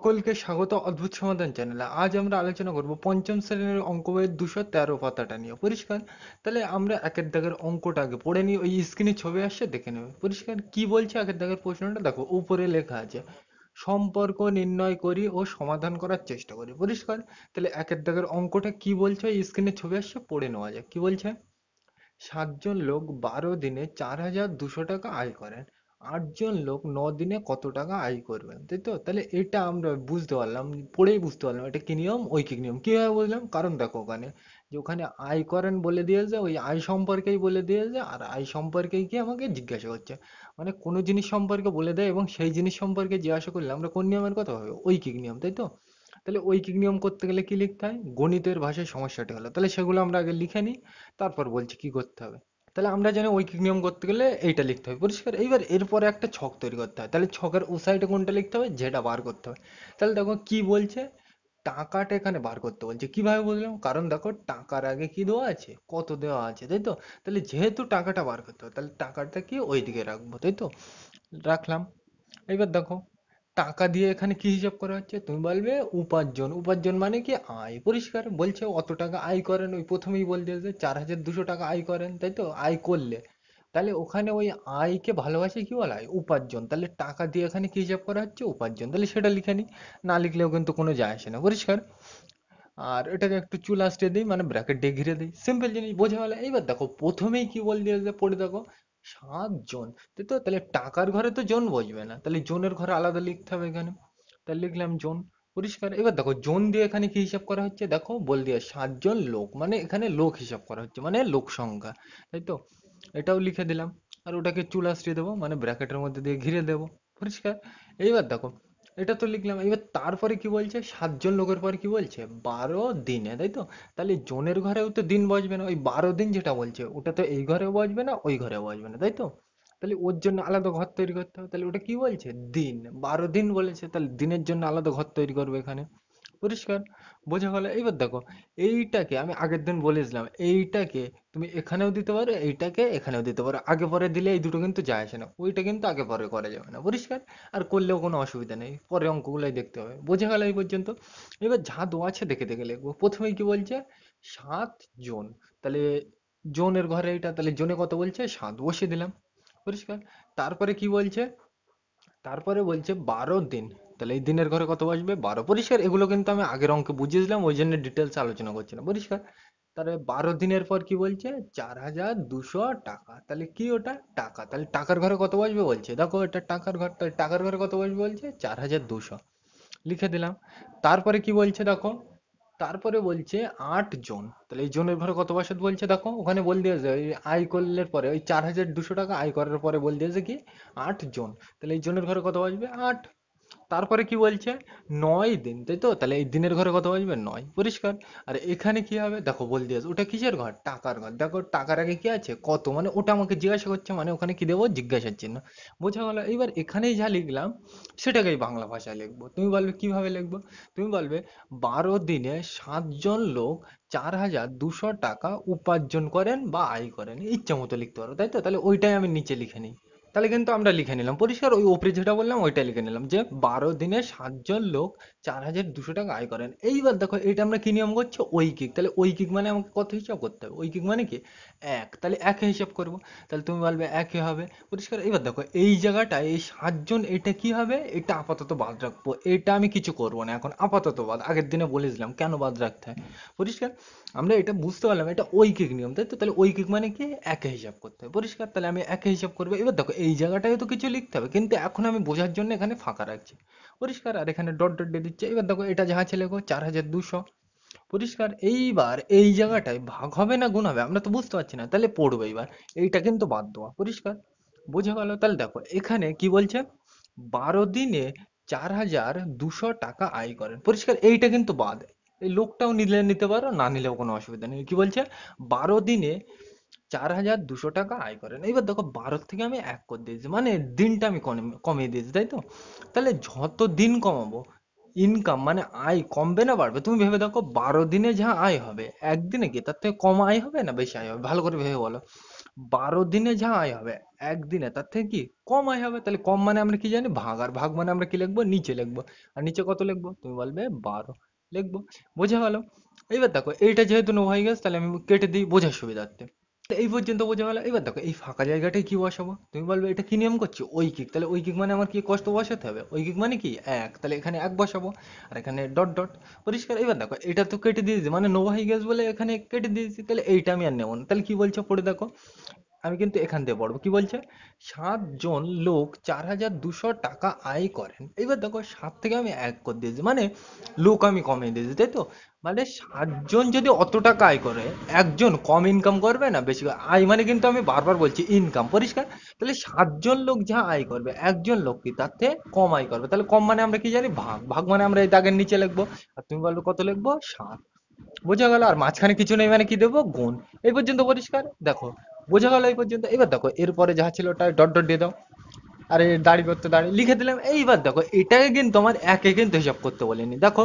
সকলকে স্বাগত অদ্ভুত সমাধান চ্যানেলে। আজ আমরা আলোচনা করব পঞ্চম শ্রেণীর অঙ্ক বইয়ের 213 পাতাটা নিয়ে। পরিষ্কার? তাহলে আমরা একের দাগের অঙ্কটা আগে পড়ে নিই, ওই স্ক্রিনে ছবি আসছে দেখে নেবে। পরিষ্কার? কি বলছে একের দাগের প্রশ্নটা দেখো, উপরে লেখা আছে সম্পর্ক নির্ণয় করি ও সমাধান করার চেষ্টা করি। পরিষ্কার? তাহলে একের দাগের অঙ্কটা কি বলছে ওই স্ক্রিনে ছবি আসছে, পড়ে নেওয়া যাক। কি বলছে? 7 জন লোক 12 দিনে 4,200 টাকা আয় করেন। 8 জন লোক 9 দিনে কত টাকা আয় করবেন, তাই তো? তাহলে এটা আমরা বুঝতে পারলাম, পড়েই বুঝতে পারলাম এটা কি নিয়ম, ঐকিক নিয়ম। কিভাবে বুঝলাম? কারণ দেখো ওখানে যে ওখানে আয় করেন বলে দিয়েছে, ওই আয় সম্পর্কেই বলে দিয়েছে, আর আয় সম্পর্কেই কি আমাকে জিজ্ঞাসা করছে। মানে কোনো জিনিস সম্পর্কে বলে দেয় এবং সেই জিনিস সম্পর্কে জিজ্ঞাসা করলে আমরা কোন নিয়মের কথা হবে? ঐকিক নিয়ম, তাই তো? তাহলে ঐকিক নিয়ম করতে গেলে কি লিখতে হয়? গণিতের ভাষায় সমস্যাটি হলো, তাহলে সেগুলো আমরা আগে লিখে নিই, তারপর বলছি কি করতে হবে। তাহলে আমরা জানি ঐকিক নিয়ম করতে গেলে এইটা লিখতে হবে। পরিষ্কার? এইবার এরপরে একটা ছক তৈরি করতে হয়, তাহলে ছকের ও সাইডে কোনটা লিখতে হবে? যেটা বার করতে হবে। তাহলে দেখো কি বলছে, টাকাটা এখানে বার করতে বলছে। কিভাবে বুঝলাম? কারণ দেখো টাকার আগে কি দেওয়া আছে, কত দেওয়া আছে, তাই তো? তাহলে যেহেতু টাকাটা বার করতে হবে, তাহলে টাকাটা কি ওইদিকে রাখবো, তাই তো? রাখলাম। এবার দেখো টাকা দিয়ে এখানে কি হিসাব করা হচ্ছে, তুমি বলবে উপার্জন। উপার্জন মানে কি? আয়। পরিষ্কার? বলছে অত টাকা আয় করেন, ওই প্রথমেই বলতে 4,200 টাকা আয় করেন, তাই তো? আয় করলে, তাহলে ওখানে ওই আয়কে ভালোবাসে কি বলা হয়? উপার্জন। তাহলে টাকা দিয়ে এখানে কি হিসাব করা হচ্ছে? উপার্জন। তাহলে সেটা লিখে নি, না লিখলেও কিন্তু কোনো যায় আসে না। পরিষ্কার? আর এটাকে একটু চুল আসতে দিই, মানে ব্র্যাকেট দিয়ে ঘিরে দিই, সিম্পল জিনিস, বোঝা গেল। এইবার দেখো প্রথমেই কি বল দিয়েছে, পড়ে দেখো 7 জন, তাই তো? তাহলে টাকার ঘরে তো জন বসবে না, তাহলে জনের ঘরে আলাদা লিখতে হবে এখানে। তাহলে লিখলাম জন। পরিষ্কার? এবার দেখো জন দিয়ে এখানে কি হিসাব করা হচ্ছে, দেখো বল দিয়ে 7 জন লোক, মানে এখানে লোক হিসাব করা হচ্ছে, মানে লোক সংখ্যা, তাই তো? এটাও লিখে দিলাম। আর ওটাকে চুল আসতে দেবো, মানে ব্র্যাকেটের মধ্যে দিয়ে ঘিরে দেবো। পরিষ্কার? এইবার দেখো এটা তো লিখলাম, এবার তারপরে কি বলছে, 7 জন লোকের পরে কি বলছে? 12 দিনে, তাই তো? তাহলে জনের ঘরেও তো দিন বসবে না, ওই 12 দিন যেটা বলছে ওটা তো এই ঘরেও বসবে না, ওই ঘরেও বসবে না, তাই তো? তাহলে ওর জন্য আলাদা ঘর তৈরি করতে হবে। তাহলে ওটা কি বলছে? দিন। 12 দিন বলেছে, তাহলে দিনের জন্য আলাদা ঘর তৈরি করবে এখানে। পরিষ্কার? বোঝা গেল? এইবার দেখো এইটাকে আমি আগের দিন বলেছিলাম, এইটাকে তুমি এখানেও দিতে পারো, এইটাকে এখানেও দিতে পারো। আগে পরে দিলে এই দুটো কিন্তু যায় আসে না, ওইটা কিন্তু আগে পরে করা যাবে না। পরিষ্কার? আর করলেও কোনো অসুবিধা নেই, পরে অঙ্কগুলোই দেখতে হবে। বোঝা গেল এই পর্যন্ত? এবার যা দেওয়া আছে দেখে দেখে লিখবো। প্রথমেই কি বলছে? 7 জন। তাহলে জনের ঘরে এটা, তাহলে জনে কত বলছে? 7, বসিয়ে দিলাম। পরিষ্কার? তারপরে কি বলছে? তারপরে বলছে 12 দিন। তাহলে এই দিনের ঘরে কত বসবে? 12। পরিষ্কার? এগুলো কিন্তু আমি আগের অঙ্কে বুঝিয়েছিলাম, ওই জন্য ডিটেলস আলোচনা করছি না। পরিষ্কার? তাহলে 12 দিনের পর কি বলছে? 4,200 টাকা। তাহলে কি ওটা? টাকা। তাহলে টাকার ঘরে কত বসবে বলছে, দেখো এটা টাকার ঘর, তাহলে টাকার ঘরে কত বসবে বলছে? 4,200। লিখে দিলাম। তারপরে কি বলছে দেখো, তারপরে বলছে 8 জন। তাহলে এই জনের ঘরে কত বসত বলছে, দেখো ওখানে বল দিয়েছে ওই আয় করলের পরে, ওই 4,200 টাকা আয় করার পরে বল দিয়েছে কি? 8 জন। তাহলে এই জনের ঘরে কত বসবে? 8। তারপরে কি বলছে? 9 দিন, তাই তো? তাহলে এই দিনের ঘরে কত বসবে? 9। পরিষ্কার? আর এখানে কি হবে দেখো, বল দিয়েছে ওটা কিসের ঘর? টাকার ঘর। দেখো টাকার আগে কি আছে? কত, মানে ওটা আমাকে জিজ্ঞাসা করছে, মানে ওখানে কি দেবো? জিজ্ঞাসার চিহ্ন। বোঝা গেল? এইবার এখানেই যা লিখলাম সেটাকেই বাংলা ভাষায় লিখবো। তুমি বলবে কিভাবে লিখবো? তুমি বলবে 12 দিনে 7 জন লোক 4,200 টাকা উপার্জন করেন বা আয় করেন, ইচ্ছা মতো লিখতে পারো, তাই তো? তাহলে ওইটাই আমি নিচে লিখে নিই। তাহলে কিন্তু আমরা লিখে নিলাম। পরিষ্কার? ওই ওপরে যেটা বললাম ওইটা লিখে নিলাম, যে 12 দিনে 7 জন লোক 4,200 টাকা আয় করেন। এইবার দেখো এটা আমরা কি নিয়ম করছি? ঐকিক। তাহলে ঐকিক মানে আমাকে কত হিসাব করতে হবে? ঐকিক মানে কি? এক। তাহলে একে হিসাব করব। তাহলে তুমি বলবে একে হবে। পরিষ্কার? এবার দেখো এই জায়গাটায় এই 7 জন, এটা কি হবে? এটা আপাতত বাদ রাখবো, এটা আমি কিছু করব না এখন, আপাতত বাদ। আগের দিনে বলেছিলাম কেন বাদ রাখতে হয়। পরিষ্কার? আমরা এটা বুঝতে পারলাম, এটা ঐকিক নিয়ম, তাই তো? তাহলে ঐকিক মানে কি? একে হিসাব করতে হবে। পরিষ্কার? তাহলে আমি একে হিসাব করবো। এবার দেখো এই জায়গাটায় তো কিছু লিখতে হবে, কিন্তু এখন আমি বোঝার জন্য এখানে ফাঁকা রাখছি। পরিষ্কার? আর এখানে ডট ডট দিয়ে দিচ্ছে। এবার দেখো এটা যাহা ছেলে গো 4,200। পরিষ্কার? এইবার এই জায়গাটায় ভাগ হবে না গুণ হবে, আমরা তো বুঝতে পারছি না, তাহলে পড়বো এইবার। এইটা কিন্তু বাদ দেওয়া। পরিষ্কার? বোঝা গেল? তাহলে দেখো এখানে কি বলছে? 12 দিনে 4,200 টাকা আয় করেন। পরিষ্কার? এইটা কিন্তু বাদ। এই লোকটাও নিলে নিতে পারো, না নিলেও কোনো অসুবিধা নেই। কি বলছে? 12 দিনে 4,200 টাকা আয় করেন। এবার দেখো 12 থেকে আমি এক করে দিয়েছি, মানে দিনটা আমি কমিয়ে দিয়েছি, তাই তো? তাহলে যত দিন কমাবো ইনকাম, মানে আয় কমবে না বাড়বে? তুমি ভেবে দেখো 12 দিনে যা আয় হবে, একদিনে কি তার থেকে কম আয় হবে না বেশি আয় হবে? ভালো করে ভেবে বলো। 12 দিনে যা আয় হবে একদিনে তার থেকে কি কম আয় হবে। তাহলে কম মানে আমরা কি জানি ভাগ, আর ভাগ মানে আমরা কি লিখবো, নিচে লিখবো। আর নিচে কত লিখবো, তুমি বলবে 12 লিখবো। বোঝা গেল? এইবার দেখো এইটা যেহেতু নো হয়ে গেছে তাহলে আমি কেটে দিই বোঝার সুবিধার্থে। এই পর্যন্ত বোঝা গেল। এবার দেখো এই ফাঁকা জায়গাটায় কি বসাবো, তুমি বলবে এটা কি নিয়ম করছি, ঐকিক। তাহলে ঐকিক মানে আমার কি কষ্ট বসাতে হবে, ঐকিক মানে কি এক, তাহলে এখানে এক বসাবো। আর এখানে ডট ডট। পরিষ্কার? এবার দেখো এটা তো কেটে দিয়েছি, মানে নো হয়ে গেছে বলে এখানে কেটে দিয়েছি, তাহলে এইটা আমি আর নেবো না। তাহলে কি বলছে পড়ে দেখো, আমি কিন্তু এখান থেকে পড়বো কি বলছে, 7 জন লোক 4,200 টাকা আয় করেন। এবার দেখো 7 থেকে আমি এক করে দিয়েছি, মানে লোক আমি কমিয়ে দিয়েছি, তাই তো? মানে 7 জন যদি অত টাকা আয় করে, একজন কম ইনকাম করবে না বেশি আয়, মানে কিন্তু আমি বারবার বলছি ইনকাম। পরিষ্কার? তাহলে 7 জন লোক যা আয় করবে, একজন লোক কি তার থেকে কম আয় করবে। তাহলে কম মানে আমরা কি জানি ভাগ, ভাগ মানে আমরা এই দাগের নিচে লিখবো। আর তুমি বলবে কত লিখবো, 7। বোঝা গেল? আর মাঝখানে কিছু নেই মানে কি দেবো, গুণ। এই পর্যন্ত পরিষ্কার? দেখো বোঝা গেল এই পর্যন্ত। এবার দেখো এরপরে যা ছিল ওটা ডট ডট দিয়ে দাও। আর এই দাড়ি করতে দাড়ি লিখে দিলাম। এইবার দেখো এটাকে কিন্তু আমার একে কিন্তু হিসাব করতে বলেনি। দেখো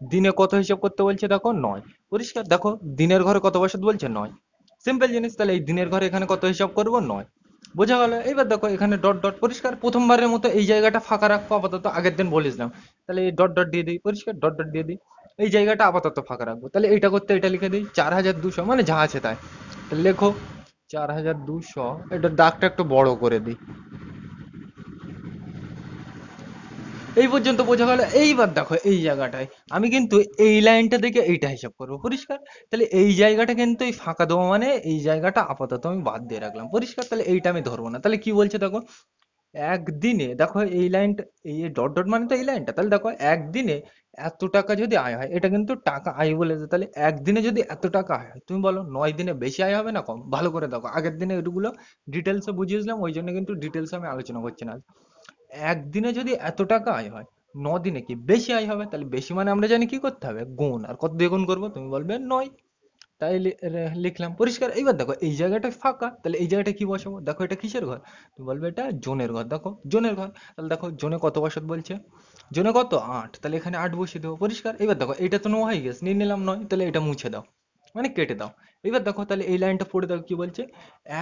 দিনে কত হিসাব করতে বলছে, দেখো 9। পরিষ্কার? দেখো দিনের ঘরে কত বসাতে বলছে, 9। সিম্পল জিনিস। তাহলে এই দিনের ঘরে এখানে কত হিসাব করবো, 9। বোঝা গেল? এইবার দেখো এখানে ডট ডট। পরিষ্কার? প্রথমবারের মতো এই জায়গাটা ফাঁকা রাখবো আপাতত, আগের দিন বলেছিলাম। তাহলে এই ডট ডট দিয়ে দিই। পরিষ্কার? ডট ডট দিয়ে দিই। এই জায়গাটা আপাতত ফাঁকা রাখবো। তাহলে এইটা করতে এটা লিখে দিই 4,200, মানে যা আছে তাই। তাহলে লেখো 4,200। এটা দাগটা একটু বড় করে দিই। এই পর্যন্ত বোঝা গেল? এইবার দেখো এই জায়গাটায় আমি কিন্তু এই লাইনটা দেখে এইটা হিসাব করবো। পরিষ্কার? তাহলে এই জায়গাটা কিন্তু এই ফাঁকা দেবো, মানে এই জায়গাটা আপাতত আমি বাদ দিয়ে রাখলাম। পরিষ্কার? তাহলে এইটা আমি ধরবো না। তাহলে কি বলছে দেখো, একদিনে দেখো এই লাইনটা, এই ডট ডট মানে তো এই লাইনটা। তাহলে দেখো একদিনে এত টাকা যদি আয় হয়, এটা কিন্তু টাকা আয় বলেছে। তাহলে একদিনে যদি এত টাকা আয় হয়, তুমি বলো 9 দিনে বেশি আয় হবে না কম? ভালো করে দেখো, আগের দিনে এগুলো ডিটেলসে বুঝিয়েছিলাম, ওই জন্য কিন্তু ডিটেলসে আমি আলোচনা করছি না। একদিনে যদি এত টাকা আয় হয়, 9 দিনে কি বেশি আয় হবে। তাহলে বেশি মানে আমরা জানি কি করতে হবে, গুণ। আর কত দিয়ে গুণ করবো, তুমি বলবে 9। তাই লিখলাম। পরিষ্কার? এইবার দেখো এই জায়গাটা ফাঁকা, তাহলে এই জায়গাটা কি বসাবো, দেখো এটা কিসের ঘর, তুমি বলবে এটা জোনের ঘর। দেখো জোনের ঘর। তাহলে দেখো জোনে কত বসাতে বলছে, জোনে কত 8, তাহলে এখানে 8 বসিয়ে দেবো। পরিষ্কার? এবার দেখো এটা তো নো হয়ে গেছে, নিয়ে নিলাম 9, তাহলে এটা মুছে দাও, মানে কেটে দাও। এবার দেখো তাহলে এই লাইনটা পড়ে দেখো কি বলছে,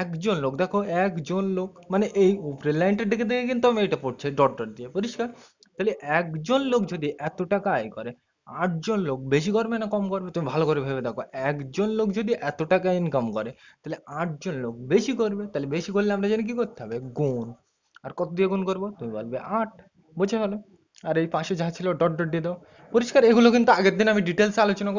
একজন লোক। দেখো একজন লোক মানে এই উপরের লাইনটা দেখে দেখে কিন্তু আমি এটা পড়ছে ডট ডট দিয়ে। পরিষ্কার? তাহলে একজন লোক যদি এত টাকা আয় করে, 8 জন লোক বেশি করবে না কম করবে, তুমি ভালো করে ভেবে দেখো। একজন লোক যদি এত টাকা ইনকাম করে, তাহলে 8 জন লোক বেশি করবে। তাহলে বেশি করলে আমরা জানি কি করতে হবে, গুণ। আর কত দিয়ে গুণ করবো, তুমি বলবে 8। বুঝে গেল? আর এই পাশে যা ছিল ডট ডট দিয়ে দাও। পরিষ্কার? এগুলো কিন্তু আগের দিন আমি ডিটেলসে আলোচনা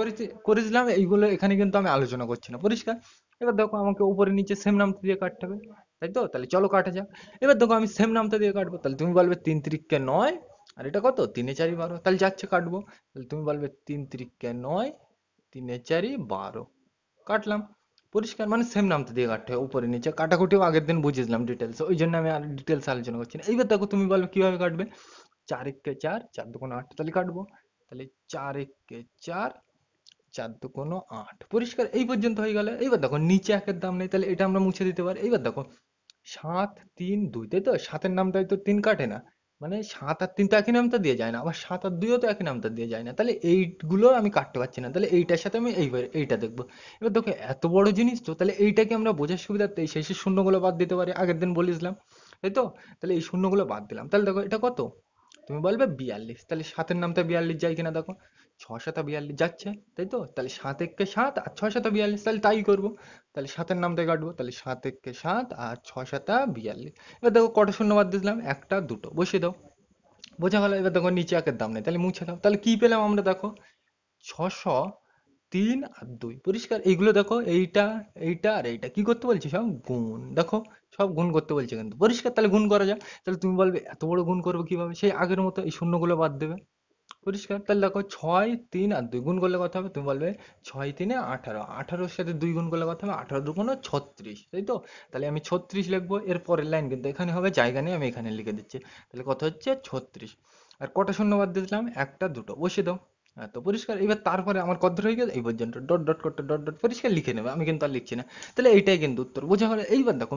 করেছিলাম, এইগুলো এখানে কিন্তু আমি আলোচনা করছি না। পরিষ্কার? এবার দেখো আমাকে উপরে নিচে সেম নামতা দিয়ে কাটতে হবে, তাই তো? তাহলে চলো কাটা যাক। এবার দেখো আমি সেম নামতা দিয়ে কাটবো, তাহলে তুমি বলবে 3 × 9, আর এটা কত, 3 × 4 = 12, তাহলে যাচ্ছে কাটবো। তাহলে তুমি বলবে 3 × 9, 3 × 4 = 12, কাটলাম। পরিষ্কার? মানে সেম নামতা দিয়ে কাটতে হয়, উপরে নিচে কাটাকুটিও আগের দিন বুঝিয়েছিলাম ডিটেলস, ওই জন্য আমি আর ডিটেলস আলোচনা করছি না। এইবার দেখো তুমি বলো কিভাবে কাটবে, 4 × 4, 4 × 2 = 8, তাহলে কাটবো। তাহলে 4 × 4, 4 × 2 = 8। পরিষ্কার? এই পর্যন্ত হয়ে গেল। এইবার দেখো নিচে একের দাম নেই, তাহলে এটা আমরা মুছে দিতে পারি। এইবার দেখো 7, 3, 2, তাই তো? সাতের নামটাই তো 3 কাটে না, মানে 7 আর 3 তো একই নামতা দিয়ে যায় না, আবার 7 আর 2ও তো একই নামতা দিয়ে যায় না। তাহলে এইগুলো আমি কাটতে পারছি না, তাহলে এইটার সাথে আমি এইটা দেখবো। এবার দেখো এত বড় জিনিস তো, তাহলে এইটাকে আমরা বোঝার সুবিধার্থে এই শেষের শূন্যগুলো বাদ দিতে পারি, আগের দিন বলেছিলাম, তাই তো? তাহলে এই শূন্যগুলো বাদ দিলাম। তাহলে দেখো এটা কত, তুমি বলবে 42। তাহলে সাতের নামতে 42 যায় কিনা দেখো, 6 × 7 = 42 যাচ্ছে, তাই তো? তাহলে 7 × 1 = 7, আর 6 × 7 = 42, তাহলে তাই করবো। তাহলে সাতের নামতে কাটবো, তাহলে 7 × 1 = 7, আর 6 × 7 = 42। এবার দেখো কটা শূন্য বাদ দিলাম, একটা দুটো বসিয়ে দাও। বোঝা গেল? এবার দেখো নিচে একের দাম নেই, তাহলে মুছে দাও। তাহলে কি পেলাম আমরা দেখো, 603 আর 2। পরিষ্কার? এইগুলো দেখো এইটা, এইটা আর এইটা কি করতে বলছে, সব গুণ। দেখো সব গুণ করতে বলছে কিন্তু। পরিষ্কার? তাহলে গুণ করা যাক। তাহলে তুমি বলবে এত বড় গুণ করবো কিভাবে, সেই আগের মতো এই শূন্যগুলো বাদ দেবে। পরিষ্কার? তাহলে দেখো 6, 3 আর 2 গুণ করলে কত হবে, তুমি বলবে 6, 3 = 18, 18-র সাথে 2 গুণ করলে কত হবে, 18 × 2 = 36, তাই তো? তাহলে আমি 36 লিখবো। এর পরের লাইন কিন্তু এখানে হবে, জায়গা নেই, আমি এখানে লিখে দিচ্ছি। তাহলে কত হচ্ছে, 36। আর কটা শূন্য বাদ দিয়েছিলাম, একটা দুটো বসিয়ে দাও। হ্যাঁ তো পরিষ্কার? এবার তারপরে আমার কত হয়ে গেল, এই পর্যন্ত ডট ডট করতে ডট ডট পরিষ্কার লিখে নেবে, আমি কিন্তু আর লিখছি না। তাহলে এইটাই কিন্তু উত্তর। বোঝা গেল? এইবার দেখো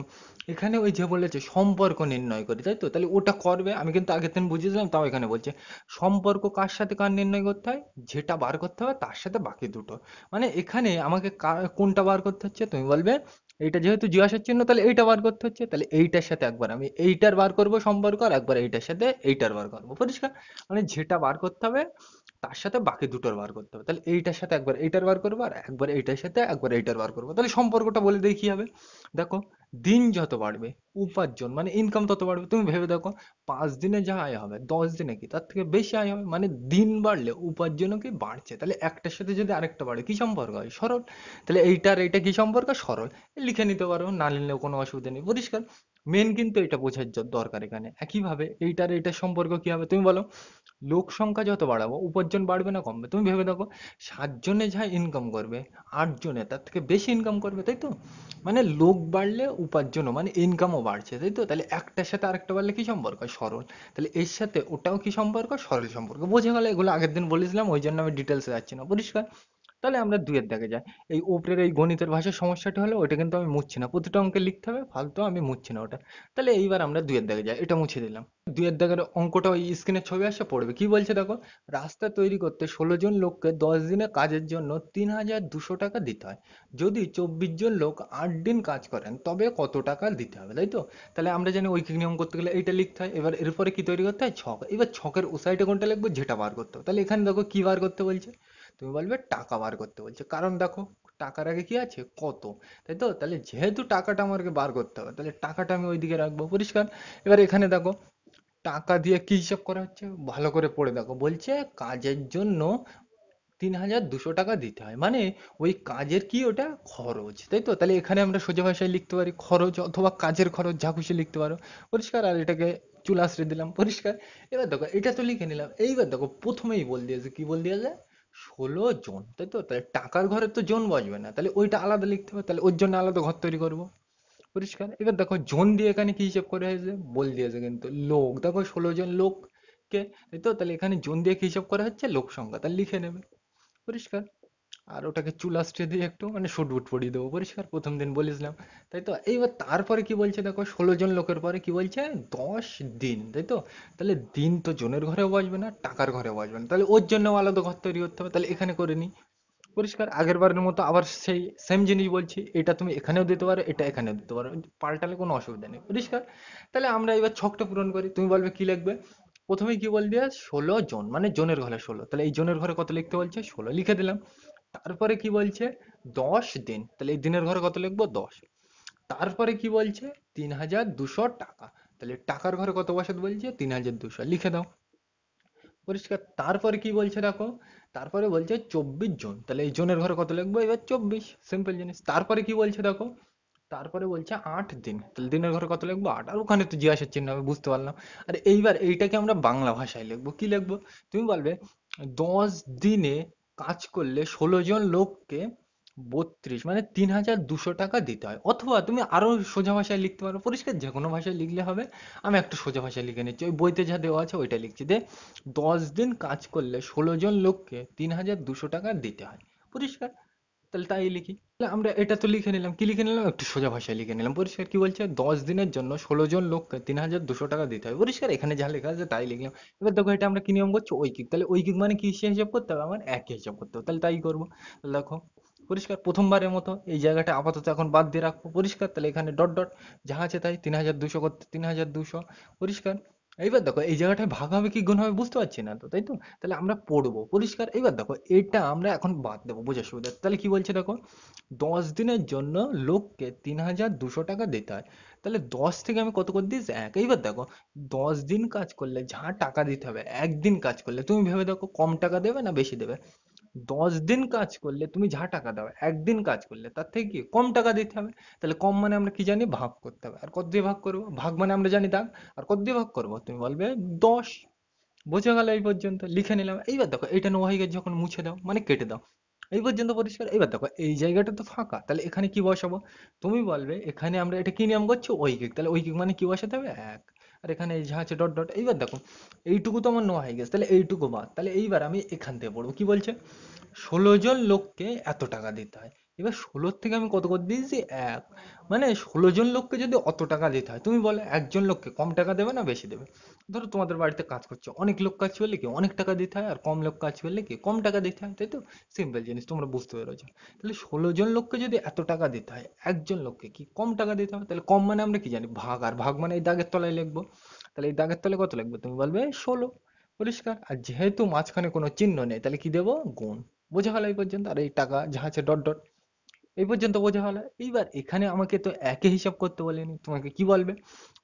এখানে ওই যে বলেছে সম্পর্ক নির্ণয় করি, তাই তো? তাহলে ওটা করবে, আমি কিন্তু আগের দিন বুঝিয়েছিলাম, তাও এখানে বলছে সম্পর্ক কার সাথে কার নির্ণয় করতে হয়, যেটা বার করতে হবে তার সাথে বাকি দুটো। মানে এখানে আমাকে কোনটা বার করতে হচ্ছে, তুমি বলবে এইটা যেহেতু জিজ্ঞাসার চিহ্ন, তাহলে এইটা বার করতে হচ্ছে, তাহলে এইটার সাথে একবার আমি এইটার বার করব সম্পর্ক, আর একবার এইটার সাথে এইটার বার করবো। পরিষ্কার? মানে যেটা বার করতে হবে তার সাথে বাকি দুটোর বার করতে হবে। তাহলে এইটার সাথে একবার এইটার বার করবো, আর একবার এইটার সাথে একবার এইটার বার করবো। তাহলে সম্পর্কটা বলে দিই কি হবে। দেখো, দিন যত বাড়বে উপার্জন মানে ইনকাম তত বাড়বে। তুমি ভেবে দেখো, 5 দিনে যা আয় হবে 10 দিনে কি তার থেকে বেশি আয় হবে। মানে দিন বাড়লে উপার্জনও কি বাড়ছে। তাহলে একটার সাথে যদি আরেকটা বাড়ে কি সম্পর্ক হয়? সরল। তাহলে এইটার এইটা কি সম্পর্ক? সরল। লিখে নিতে পারো, না নিলেও কোনো অসুবিধা নেই। পরিষ্কার? মেন কিন্তু এটা বোঝার দরকার এখানে। একইভাবে এইটার এইটার সম্পর্ক কি হবে তুমি বলো। লোক সংখ্যা যত বাড়াবো উপার্জন বাড়বে না কমবে? তুমি ভেবে দেখো, 7 জনে যা ইনকাম করবে 8 জনে তার থেকে বেশি ইনকাম করবে, তাই তো? মানে লোক বাড়লে উপার্জনও মানে ইনকামও বাড়ছে, তাই তো? তাহলে একটার সাথে আরেকটা বাড়লে কি সম্পর্ক? সরল। তাহলে এর সাথে ওটাও কি সম্পর্ক? সরল সম্পর্ক। বোঝা গেল? এগুলো আগের দিন বলেছিলাম, ওই জন্য আমি ডিটেলসে যাচ্ছি না। পরিষ্কার? তাহলে আমরা দুইয়ের দাগে যাই। এই উপরের এই গণিতের ভাষার সমস্যাটা হলো, ওটা কিন্তু আমি মুছছি না, প্রতিটা অঙ্কে লিখতে হবে, ফালতু আমি মুছছি না ওটা। তাহলে এইবার আমরা দুইয়ের দাগে যাই, এটা মুছে দিলাম। দুইয়ের দাগের অঙ্কটা ওই স্ক্রিনের ছবি আসছে, পড়বে। কি বলছে দেখো, রাস্তা তৈরি করতে 16 জন লোককে 10 দিনে কাজের জন্য 3200 টাকা দিতে হয়। যদি 24 জন লোক 8 দিন কাজ করেন তবে কত টাকা দিতে হবে, তাই তো? তাহলে আমরা জানি ঐকিক নিয়ম করতে গেলে এইটা লিখতে হয়। এবার এরপরে কি তৈরি করতে হয়? ছক। এবার ছকের ও সাইডে কোনটা লিখবো? যেটা বার করতে হবে। তাহলে এখানে দেখো কি বার করতে বলছে, তুমি বলবে টাকা বার করতে বলছে। কারণ দেখো, টাকার আগে কি আছে? কত। তাই তো? তাহলে যেহেতু টাকাটা আমাকে বার করতে হবে, তাহলে টাকাটা আমি ওইদিকে রাখবো। পরিষ্কার? এবার এখানে দেখো, টাকা দিয়ে কি হিসাব করা হচ্ছে ভালো করে পড়ে দেখো। বলছে কাজের জন্য 3200 টাকা দিতে হয়, মানে ওই কাজের কি ওটা খরচ, তাই তো? তাহলে এখানে আমরা সোজা ভাষায় লিখতে পারি খরচ, অথবা কাজের খরচ, যা খুশি লিখতে পারো। পরিষ্কার? আর এটাকে চুল আশ্রে দিলাম। পরিষ্কার? এবার দেখো, এটা তো লিখে নিলাম। এইবার দেখো, প্রথমেই বল দিয়েছে, কি বল দিয়েছে? 16 জন, তাই তো? তাহলে টাকার ঘরে তো জন বসবে না, তাহলে ওইটা আলাদা লিখতে হবে। তাহলে ওর জন্য আলাদা ঘর তৈরি করবো। পরিষ্কার? এবার দেখো, জন দিয়ে এখানে কি হিসাব করে হয়েছে বল দিয়েছে কিন্তু লোক। দেখো, 16 জন লোককে, তাই তো? তাহলে এখানে জন দিয়ে কি হিসাব করা হচ্ছে? লোক সংখ্যা। তাহলে লিখে নেবে। পরিষ্কার? আর ওটাকে চুলাস্টে দিয়ে একটু মানে শুটবুট পরিয়ে দেবো। পরিষ্কার? প্রথম দিন বলেছিলাম, তাই তো? এইবার তারপরে কি বলছে দেখো, 16 জন লোকের পরে কি বলছে? 10 দিন, তাই তো? তাহলে দিন তো জনের ঘরেও বসবে না, টাকার ঘরেও বসবে না, তাহলে ওর জন্য আলাদা ঘর তৈরি করতে হবে। তাহলে এখানে করে নিই। পরিষ্কার? আগের বারের মতো আবার সেই সেম জিনিস বলছি, এটা তুমি এখানেও দিতে পারো, এটা এখানেও দিতে পারো, পাল্টালে কোনো অসুবিধা নেই। পরিষ্কার? তাহলে আমরা এবার ছকটা পূরণ করি। তুমি বলবে কি লিখবে। প্রথমে কি বল দিয়ে 16 জন মানে জনের ঘরে 16, তাহলে এই জনের ঘরে কত লিখতে বলছে? 16 লিখে দিলাম। তারপরে কি বলছে? 10 দিন, তাহলে এই দিনের ঘরে কত লিখবো? 10। তারপরে কি বলছে? 3200 টাকা, তাহলে টাকার ঘরে কত বসাতে বলছে? 3200, লিখে দাও। পরিষ্কার? তারপরে কি বলছে দেখো, তারপরে বলছে 24 জন, তাহলে এই জনের ঘরে কত লিখবো? এবার 24, সিম্পল জিনিস। তারপরে কি বলছে দেখো, তারপরে বলছে 8 দিন, তাহলে দিনের ঘরে কত লিখবো? 8। আর ওখানে তো জিজ্ঞাসার চিহ্ন, আমি বুঝতে পারলাম। আর এইবার এইটাকে আমরা বাংলা ভাষায় লিখবো। কি লিখবো? তুমি বলবে 10 দিনে কাজ করলে 16 জন লোককে 32 মানে 3200 টাকা দিতে হয়। অথবা তুমি আরো সোজা ভাষায় লিখতে পারো। পরিষ্কার? যে কোনো ভাষায় লিখলে হবে। আমি একটু সোজা ভাষায় লিখে নিচ্ছি, ওই বইতে যা দেওয়া আছে ওইটা লিখছি। 10 দিন কাজ করলে 16 জন লোককে 3200 টাকা দিতে হয়। পরিষ্কার? তাহলে তাই লিখি। তাহলে আমরা এটা তো লিখে নিলাম। কি লিখে নিলাম? একটু সোজা ভাষায় লিখে নিলাম। পরিষ্কার? কি বলছে? 10 দিনের জন্য 16 জন লোককে 3200 টাকা দিতে হয়। পরিষ্কার? এখানে যা লেখা আছে তাই লিখলাম। এবার দেখো, এটা আমরা কি নিয়ম করছি? ঐকিক। তাহলে ঐকিক মানে কি হিসাব করতে হবে? আমার একই হিসাব করতে হবে। তাহলে তাই করবো। তাহলে দেখো, পরিষ্কার? প্রথমবারের মতো এই জায়গাটা আপাতত এখন বাদ দিয়ে রাখবো। পরিষ্কার? তাহলে এখানে ডট ডট, যা আছে তাই। 3200 করতে 3200। পরিষ্কার? এইবার দেখো, এই জায়গাটায় ভাগ হবে কি গুণ হবে বুঝতে পারছি না তো, তাই তো? তাহলে আমরা পড়বো। পরিষ্কার? এইবার দেখো, এটা আমরা এখন বাদ দেবো বোঝার সুবিধা। তাহলে কি বলছে দেখো, 10 দিনের জন্য লোককে 3200 টাকা দিতে হয়। তাহলে 10 থেকে আমি কত করে দিস? 1। এইবার দেখো, 10 দিন কাজ করলে যা টাকা দিতে হবে, একদিন কাজ করলে তুমি ভেবে দেখো কম টাকা দেবে না বেশি দেবে? 10 দিন কাজ করলে তুমি যা টাকা দাও, একদিন কাজ করলে তার থেকে কি কম টাকা দিতে হবে। তাহলে কম মানে আমরা কি জানি? ভাগ করতে হবে। আর কত দিয়ে ভাগ করবো? ভাগ মানে আমরা জানি দাগ। আর কত দিয়ে ভাগ করবো? তুমি বলবে 10। বোঝা গেল? এই পর্যন্ত লিখে নিলাম। এইবার দেখো, এইটা নো হয়ে গেছে যখন মুছে দাও মানে কেটে দাও। এই পর্যন্ত পরিষ্কার? এবার দেখো, এই জায়গাটা তো ফাঁকা, তাহলে এখানে কি বসাবো? তুমি বলবে এখানে আমরা এটা কি নিয়ম করছি? ঐকিক। তাহলে ঐকিক মানে কি বসাতে হবে? 1। আর এখানে এই যা আছে ডট ডট। এইবার দেখো, এইটুকু তো আমার নোয়া হয়ে গেছে, তাহলে এইটুকু বাদ। তাহলে এইবার আমি এখান থেকে পড়বো। কি বলছে? 16 জন লোককে এত টাকা দিতে হয়। এবার 16 থেকে আমি কত করে দিয়েছি, এক। মানে 16 জন লোককে যদি অত টাকা দিতে হয়, তুমি বলো একজন লোককে কম টাকা দেবে না বেশি দেবে? ধরো তোমাদের বাড়িতে কাজ করছে, অনেক লোক কাজ করলে কি অনেক টাকা দিতে হয়, আর কম লোক কাজ করলে কি কম টাকা দিতে হয়, তাই তো? সিম্পল জিনিস, তোমরা বুঝতে পেরেছো। তাহলে 16 জন লোককে যদি এত টাকা দিতে হয়, একজন লোককে কি কম টাকা দিতে হবে? তাহলে কম মানে আমরা কি জানি, ভাগ, আর ভাগ মানে এই দাগের তলায় লিখবো। তাহলে এই দাগের তলায় কত লিখবে, তুমি বলবে 16। পরিষ্কার। আর যেহেতু মাঝখানে কোনো চিহ্ন নেই, তাহলে কি দেবো, গুণ। বোঝা গেল এই পর্যন্ত? আর এই টাকা যা আছে ডট ডট, এই পর্যন্ত বোঝা গেল। এইবার এখানে আমাকে তো একই হিসাব করতে বলেনি, তোমাকে কি বলবে?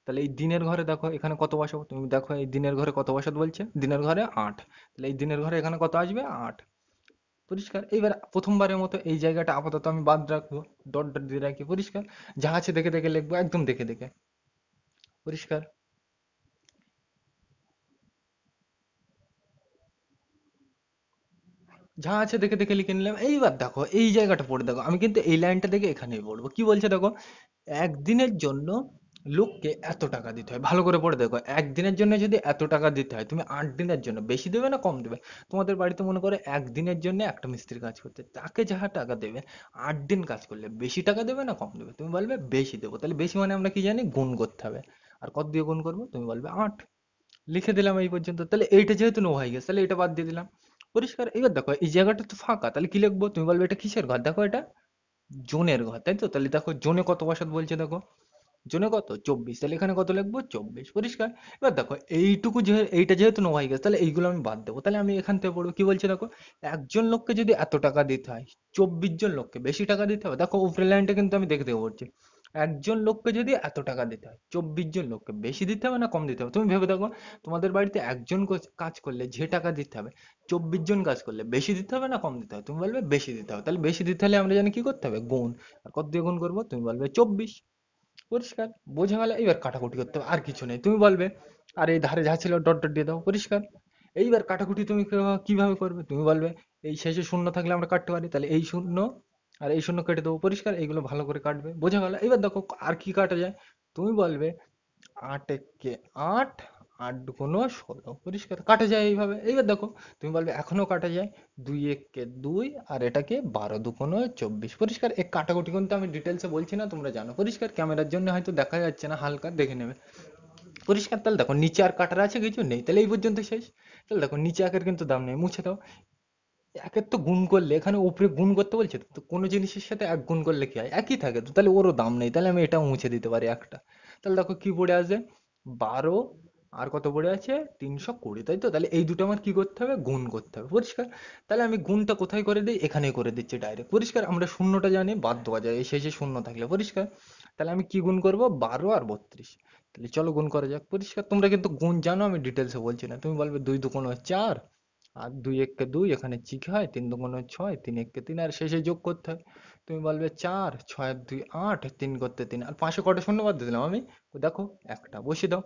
তাহলে এই দিনের ঘরে দেখো এখানে কত বসাবো, তুমি দেখো এই দিনের ঘরে কত বসাতে বলছে, দিনের ঘরে 8। তাহলে এই দিনের ঘরে এখানে কত আসবে, 8। পরিষ্কার। এইবার প্রথমবারের মতো এই জায়গাটা আপাতত আমি বাদ রাখবো, ডট ডট দিয়ে রাখি। পরিষ্কার। যা আছে দেখে দেখে লিখবো, একদম দেখে দেখে। পরিষ্কার। যা আছে দেখে দেখে লিখে নিলাম। এইবার দেখো এই জায়গাটা পড়ে দেখো, আমি কিন্তু এই লাইনটা দেখে এখানেই পড়বো। কি বলছে দেখো, একদিনের জন্য লোককে এত টাকা দিতে হয়। ভালো করে পড়ে দেখো, একদিনের জন্য যদি এত টাকা দিতে হয়, তুমি 8 দিনের জন্য বেশি দেবে না কম দেবে? তোমাদের বাড়িতে মনে করে একদিনের জন্য একটা মিস্ত্রি কাজ করতে, তাকে যাহা টাকা দেবে, 8 দিন কাজ করলে বেশি টাকা দেবে না কম দেবে? তুমি বলবে বেশি দেবো। তাহলে বেশি মানে আমরা কি জানি, গুণ করতে হবে। আর কত দিয়ে গুণ করবো, তুমি বলবে 8। লিখে দিলাম এই পর্যন্ত। তাহলে এইটা যেহেতু নো হয়ে গেছে, তাহলে এটা বাদ দিয়ে দিলাম। পরিষ্কার। এবার দেখো এই জায়গাটা তো ফাঁকা, তাহলে কি লিখবো, তুমি বলবে এটা কিসের ঘর, দেখো এটা জোনের ঘর, তাই তো? তাহলে দেখো জোনে কত বসাতে বলছে দেখো, জোনে কত, 24। তাহলে এখানে কত লিখবো, 24। পরিষ্কার। এবার দেখো এইটুকু এইটা যেহেতু নো হয়ে গেছে, তাহলে এইগুলো আমি বাদ দেবো। তাহলে আমি এখান থেকে পড়বো, কি বলছে দেখো, একজন লোককে যদি এত টাকা দিতে হয়, 24 জন লোককে বেশি টাকা দিতে হবে। দেখো উপরের লাইনটা কিন্তু আমি দেখে দেখে পড়ছি। একজন লোককে যদি এত টাকা দিতে হয়, 24 জন লোককে বেশি দিতে হবে না কম দিতে হবে? তুমি ভেবে দেখো, তোমাদের বাড়িতে একজন কাজ করলে যে টাকা দিতে হবে, 24 জন কাজ করলে বেশি দিতে হবে না কম দিতে হবে? তুমি বলবে বেশি দিতে হবে। তাহলে বেশি দিতে হলে আমরা জানি কি করতে হবে, গুণ। আর কত দিয়ে গুণ করবো, তুমি বলবে 24। পরিষ্কার। বোঝা গেল? এইবার কাটাকুটি করতে হবে, আর কিছু নেই। তুমি বলবে আর এই ধারে যা ছিল ডট ডট দিয়ে দাও। পরিষ্কার। এইবার কাটাকুটি তুমি কিভাবে করবে, তুমি বলবে এই শেষে শূন্য থাকলে আমরা কাটতে পারি, তাহলে এই শূন্য আর এই শূন্য কেটে দেবো। পরিষ্কার। এইগুলো ভালো করে কাটবে। বোঝা গেল? এবার দেখো আর কি কাটা যায়। তুমি বলবে 8 একে 8, 8 গুণ 16। পরিষ্কার। কাটা যায় এইভাবে। এইবার দেখো তুমি বলবে এখনো কাটা যায়, 2 একে 2, আর এটাকে 12 2 গুণ 24। পরিষ্কার। এই কাটাকুটি কিন্তু আমি ডিটেলসে বলছি না, তোমরা জানো। পরিষ্কার। ক্যামেরার জন্য হয়তো দেখা যাচ্ছে না, হালকা দেখে নেবে। পরিষ্কার। তাহলে দেখো নিচে আর কাটার আছে কিছু নেই, তাহলে এই পর্যন্ত শেষ। তাহলে দেখো নিচে একের কিন্তু দাম নেই, মুছে দাও। একের তো গুণ করলে, এখানে উপরে গুণ করতে বলছে তো, তো কোনো জিনিসের সাথে এক গুণ করলে কি হয়, একই থাকে তো, তাহলে ওরও দাম নেই। তাহলে আমি এটাও মুছে দিতে পারি একটা। তাহলে দেখো কি পড়ে আছে, 12, আর কত পড়ে আছে, 320, তাই তো? তাহলে এই দুটো আমার কি করতে হবে, গুণ করতে হবে। পরিষ্কার। তাহলে আমি গুণটা কোথায় করে দিই, এখানেই করে দিচ্ছি ডাইরেক্ট। পরিষ্কার। আমরা শূন্যটা জানি বাদ দেওয়া যায়, এই শেষে শূন্য থাকলে। পরিষ্কার। তাহলে আমি কি গুণ করব, 12 আর 32। তাহলে চলো গুণ করা যাক। পরিষ্কার। তোমরা কিন্তু গুণ জানো, আমি ডিটেলসে বলছি না। তুমি বলবে 2 2 গুণ 4, আর 2 1 কে 2, এখানে চিক হয়, 3 2 গুণ 6, 3 1 কে 3, আর শেষে যোগ করতে হয়। তুমি বলবে 4, 6 আর 2 8, 3 করতে 3, আর পাশে কটা শূন্য বাদ দিয়ে দিলাম আমি, তো দেখো একটা, বসিয়ে দাও।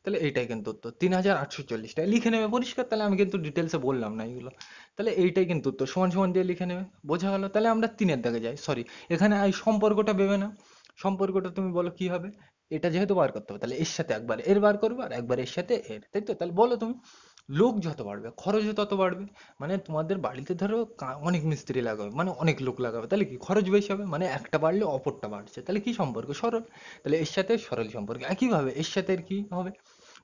তাহলে এইটাই কিন্তু উত্তর, 3840 টাকা লিখে নেবে। পরিষ্কার। তাহলে আমি কিন্তু ডিটেলসে বললাম না এগুলো। তাহলে এইটাই কিন্তু উত্তর, সমান সমান দিয়ে লিখে নেবে। বোঝা গেল? তাহলে আমরা তিনের দাগে যাই। সরি, এখানে এই সম্পর্কটা ভেবে না। সম্পর্কটা তুমি বলো কি হবে, এটা যেহেতু বার করতে হবে, তাহলে এর সাথে একবার এর বার করবে, আর একবার এর সাথে এর, তাই তো? তাহলে বলো তুমি, লোক যত বাড়বে খরচও তত বাড়বে। মানে তোমাদের বাড়িতে ধরো অনেক মিস্ত্রি লাগাবে, মানে অনেক লোক লাগাবে, তাহলে কি খরচ বেশি হবে, মানে একটা বাড়লে অপরটা বাড়ছে, তাহলে কি সম্পর্ক, সরল। তাহলে এর সাথে সরল সম্পর্ক। একইভাবে এর সাথে এর কি হবে,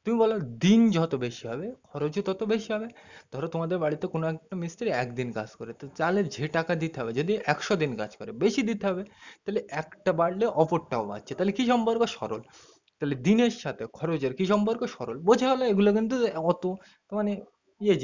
তুমি বলো দিন যত বেশি হবে খরচও তত বেশি হবে। ধরো তোমাদের বাড়িতে কোনো একটা মিস্ত্রি একদিন কাজ করে, তো তাহলে যে টাকা দিতে হবে, যদি 100 দিন কাজ করে বেশি দিতে হবে। তাহলে একটা বাড়লে অপরটাও বাড়ছে, তাহলে কি সম্পর্ক, সরল। তাহলে দিনের সাথে খরচের কি সম্পর্ক, সরল। বোঝা গেল? এগুলো কিন্তু অত মানে